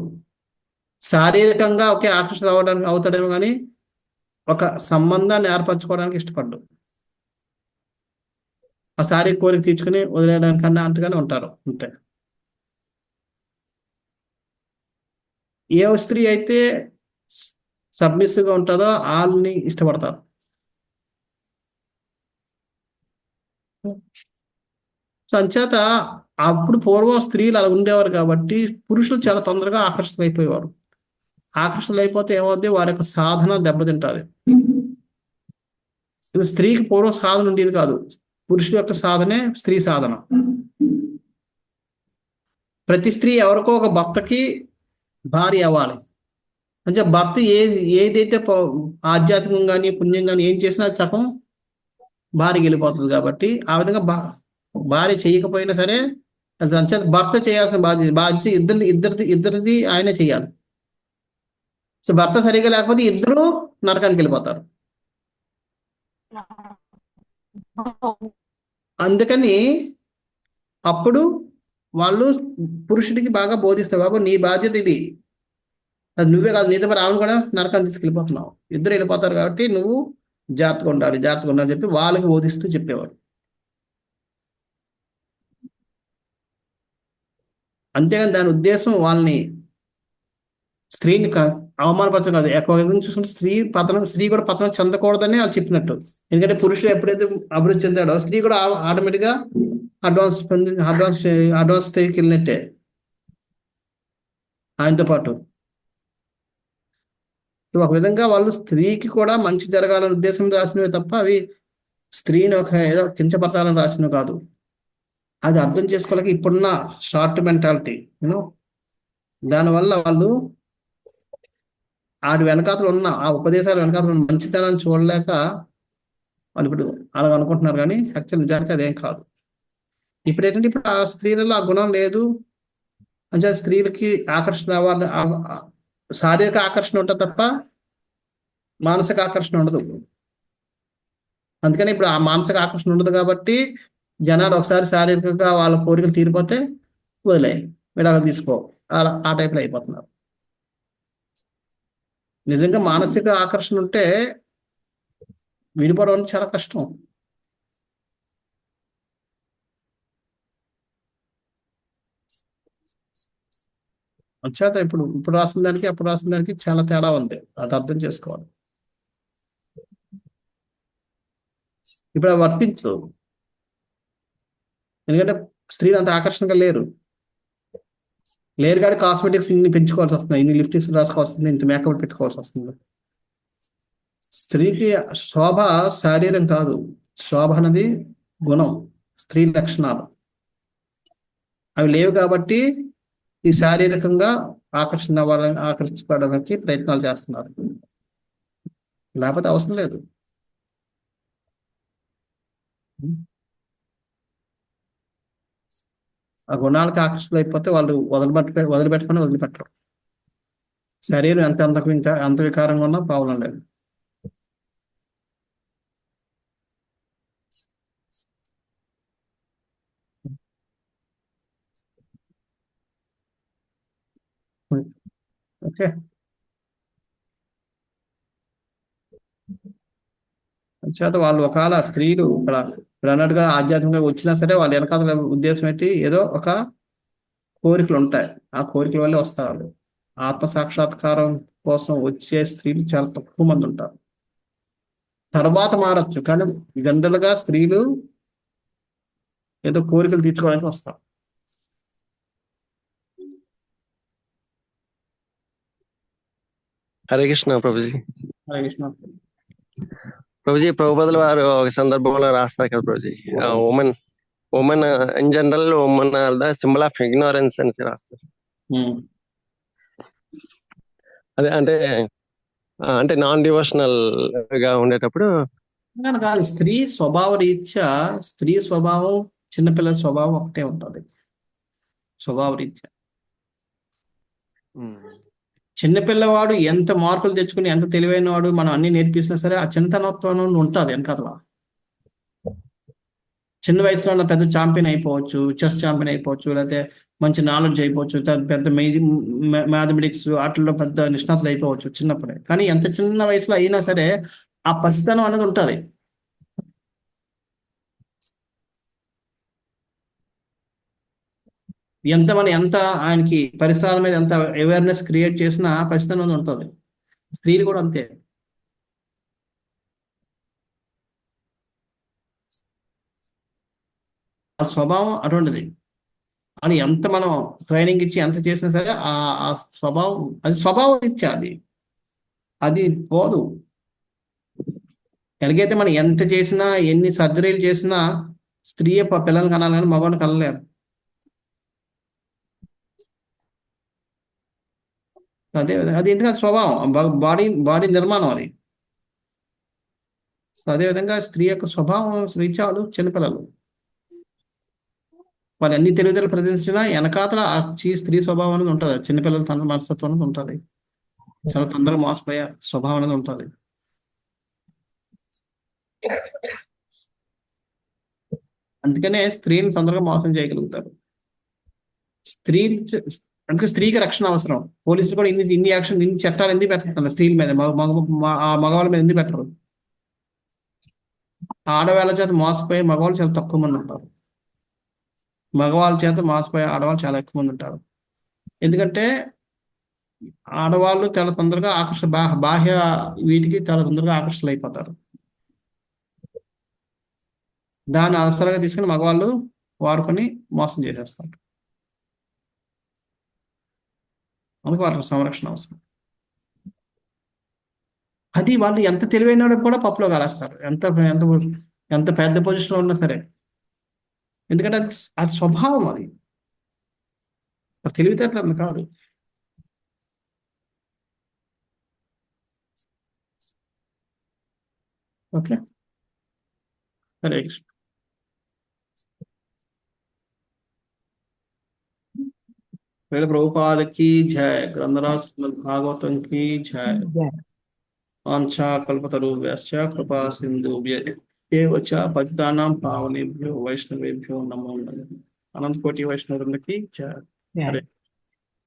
శారీరకంగా ఒకే ఆకర్షితుడు అవుతాడేమో కానీ ఒక సంబంధాన్ని ఏర్పరచుకోవడానికి ఇష్టపడ్డు. ఆ శారీరక కోరిక తీర్చుకుని వదిలేయడానికన్నా అంటగానే ఉంటారు. అంటే ఏ స్త్రీ అయితే సబ్మిసివ్గా ఉంటుందో వాళ్ళని ఇష్టపడతారు. అంచేత అప్పుడు పూర్వం స్త్రీలు అలా ఉండేవారు కాబట్టి పురుషులు చాలా తొందరగా ఆకర్షితులైపోయేవారు. ఆకర్షితులైపోతే ఏమవుద్ది, వారి యొక్క సాధన దెబ్బతింటుంది. స్త్రీకి పూర్వం సాధన ఉండేది కాదు. పురుషుల యొక్క సాధనే స్త్రీ సాధన. ప్రతి స్త్రీ ఎవరికో ఒక భర్తకి భార్య అవ్వాలి. అంటే భర్త ఏదైతే ఆధ్యాత్మికం కానీ పుణ్యం కానీ ఏం చేసినా అది సగం భార్యకి వెళ్ళిపోతుంది. కాబట్టి ఆ విధంగా భార్య చేయకపోయినా సరే అది భర్త చేయాల్సిన బాధ్యత ఇద్దరిది ఆయనే చేయాలి. సో భర్త సరిగా లేకపోతే ఇద్దరు నరకానికి వెళ్ళిపోతారు. అందుకని అప్పుడు వాళ్ళు పురుషుడికి బాగా బోధిస్తారు, బాబు నీ బాధ్యత ఇది, అది నువ్వే కాదు నీతో పాటు ఆమెను కూడా నరకాన్ని తీసుకెళ్ళిపోతున్నావు, ఇద్దరు వెళ్ళిపోతారు కాబట్టి నువ్వు జాగ్రత్తగా ఉండాలి చెప్పి వాళ్ళకి బోధిస్తూ చెప్పేవాడు. అంతేగాని దాని ఉద్దేశం వాళ్ళని స్త్రీని అవమానపరచడం కాదు. ఎక్కువ విధంగా చూసుకుంటే స్త్రీ కూడా పతనం చెందకూడదని వాళ్ళు చెప్పినట్టు. ఎందుకంటే పురుషుడు ఎప్పుడైతే అభివృద్ధి చెందాడో స్త్రీ కూడా ఆటోమేటిక్గా అడ్వాన్స్ స్థితికి వెళ్ళినట్టే ఆయనతో పాటు. ఒక విధంగా వాళ్ళు స్త్రీకి కూడా మంచి జరగాలనే ఉద్దేశం రాసినవి తప్ప అవి స్త్రీని ఒక ఏదో కించపరచాలని రాసినవి కాదు. అది అర్థం చేసుకోలేక ఇప్పుడున్న షార్ట్ మెంటాలిటీ దానివల్ల వాళ్ళు ఆడి వెనకాతలు ఉన్న ఆ ఉపదేశాల వెనకాతలు ఉన్న మంచితనాన్ని చూడలేక వాళ్ళు ఇప్పుడు అలా అనుకుంటున్నారు. కానీ యాక్చువల్ నిజానికి అదేం కాదు. ఇప్పుడు ఏంటంటే ఇప్పుడు ఆ స్త్రీలలో ఆ గుణం లేదు. అంటే స్త్రీలకి ఆకర్షణ శారీరక ఆకర్షణ ఉంటుంది తప్ప మానసిక ఆకర్షణ ఉండదు. అందుకని ఇప్పుడు ఆ మానసిక ఆకర్షణ ఉండదు కాబట్టి జనాలు ఒకసారి శారీరకంగా వాళ్ళ కోరికలు తీరిపోతే వదిలే విడాకులు తీసుకో అలా ఆ టైప్లో అయిపోతున్నారు. నిజంగా మానసిక ఆకర్షణ ఉంటే విడిపడడం చాలా కష్టం. అంచేత ఇప్పుడు రాసిన దానికి అప్పుడు రాసిన దానికి చాలా తేడా ఉంది. అది అర్థం చేసుకోవాలి. ఇప్పుడు అవి వర్తించు, ఎందుకంటే స్త్రీలు అంత ఆకర్షణగా లేరు కాబట్టి కాస్మెటిక్స్ ఇన్ని పెంచుకోవాల్సి వస్తుంది, ఇన్ని లిప్స్టిక్స్ రాసుకోవాల్సి వస్తుంది, ఇంత మేకప్ పెట్టుకోవాల్సి వస్తుంది. స్త్రీకి శోభ శారీరం కాదు, శోభ అనేది గుణం, స్త్రీ లక్షణాలు. అవి లేవు కాబట్టి ఈ శారీరకంగా ఆకర్షించుకోవడానికి ప్రయత్నాలు చేస్తున్నారు, లేకపోతే అవసరం లేదు. ఆ గుణాలకు ఆకర్షితులు అయిపోతే వాళ్ళు వదిలిపెట్టరు. శరీరం ఎంత అంత వికారంగా ఉన్నా ప్రాబ్లం లేదు. ఓకే, చేత వాళ్ళు ఒకవేళ స్త్రీలు ఇక్కడ అన్నట్టుగా ఆధ్యాత్మికంగా వచ్చినా సరే వాళ్ళ వెనకాల ఉద్దేశం ఏంటి, ఏదో ఒక కోరికలు ఉంటాయి, ఆ కోరికల వల్లే వస్తారు. వాళ్ళు ఆత్మ సాక్షాత్కారం కోసం వచ్చే స్త్రీలు చాలా తక్కువ మంది ఉంటారు. తర్వాత మారచ్చు, కానీ జనరల్ గా స్త్రీలు ఏదో కోరికలు తీర్చుకోవడానికి వస్తారు. హరే కృష్ణ ప్రభుజీ. హరే కృష్ణ. ప్రభుజీ, ప్రభుపదుల వారు ఒక సందర్భంలో రాస్తారు కదా ప్రభుజీ, women in general women are the symbol of ignorance అని రాస్తారు. అదే అంటే నాన్ డివోషనల్ గా ఉండేటప్పుడు కాదు, స్త్రీ స్వభావ రీత్యా స్త్రీ స్వభావం చిన్నపిల్లల స్వభావం ఒకటే ఉంటుంది. స్వభావ రీత్యా చిన్నపిల్లవాడు ఎంత మార్కులు తెచ్చుకుని ఎంత తెలివైన వాడు మనం అన్ని నేర్పిస్తున్నా సరే ఆ చింతనత్వం ఉంటుంది వెనకాల. చిన్న వయసులో ఉన్న పెద్ద ఛాంపియన్ అయిపోవచ్చు, చెస్ ఛాంపియన్ అయిపోవచ్చు, లేకపోతే మంచి నాలెడ్జ్ అయిపోవచ్చు, పెద్ద మ్యాథమెటిక్స్ వాటిల్లో పెద్ద నిష్ణాతులు అయిపోవచ్చు చిన్నప్పుడే. కానీ ఎంత చిన్న వయసులో అయినా సరే ఆ పసితనం అనేది ఉంటుంది. ఎంత ఆయనకి పరిసరాల మీద ఎంత అవేర్నెస్ క్రియేట్ చేసినా పసితనం అనేది ఉంటుంది. స్త్రీలు కూడా అంతే. ఆ స్వభావం అటువంటిది. అని ఎంత మనం ట్రైనింగ్ ఇచ్చి ఎంత చేసినా సరే ఆ స్వభావం స్వభావం ఇచ్చా అది పోదు. ఎలాగైతే మనం ఎంత చేసినా ఎన్ని సర్జరీలు చేసినా స్త్రీ పిల్లలు కనాలి కానీ మగవాళ్ళు కనలేరు. అది ఎందుకంటే స్వభావం, బాడీ నిర్మాణం అది. అదేవిధంగా స్త్రీ యొక్క స్వభావం రీత్యాలు చిన్నపిల్లలు వాళ్ళు అన్ని తెలివితేటలు ప్రదర్శించినా వెనకాతల ఆ స్త్రీ స్వభావం అనేది ఉంటుంది. చిన్నపిల్లల తన మనస్తత్వం అనేది ఉంటుంది. చాలా తొందరగా మోసపోయే స్వభావం అనేది ఉంటుంది. అందుకనే స్త్రీని తొందరగా మోసం చేయగలుగుతారు. అందుకే స్త్రీకి రక్షణ అవసరం. పోలీసులు కూడా ఇన్ని యాక్షన్ ఇన్ని చట్టాలు ఎందుకు పెట్టారు స్త్రీల మీద, మగవాళ్ళ మీద ఎందుకు పెట్టరు? ఆడవాళ్ళ చేత మోసపోయే మగవాళ్ళు చాలా తక్కువ మంది ఉంటారు. మగవాళ్ళ చేత మోసపోయే ఆడవాళ్ళు చాలా ఎక్కువ మంది ఉంటారు. ఎందుకంటే ఆడవాళ్ళు చాలా తొందరగా బాహ్య వీటికి చాలా తొందరగా ఆకర్షణలు అయిపోతారు. దాన్ని అవసరంగా తీసుకుని మగవాళ్ళు వాడుకొని మోసం చేసేస్తారు. అందుకు వాళ్ళకి సంరక్షణ అవసరం. అది వాళ్ళు ఎంత తెలివైన కూడా పప్పులో కాలేస్తారు, ఎంత పెద్ద పొజిషన్లో ఉన్నా సరే. ఎందుకంటే అది స్వభావం, అది తెలివితేటలు కాదు. ఓకే, హరే కృష్ణ. ప్రభుపాద की जय, ग्रंथराज भागवतम की जय. वाञ्छा कल्पतरुभ्यश्च कृपा सिन्धुभ्येव च पतितानां पावनेभ्यो वैष्णवेभ्यो नमो नमः. अनंत कोटि वैष्णव की जय. हरे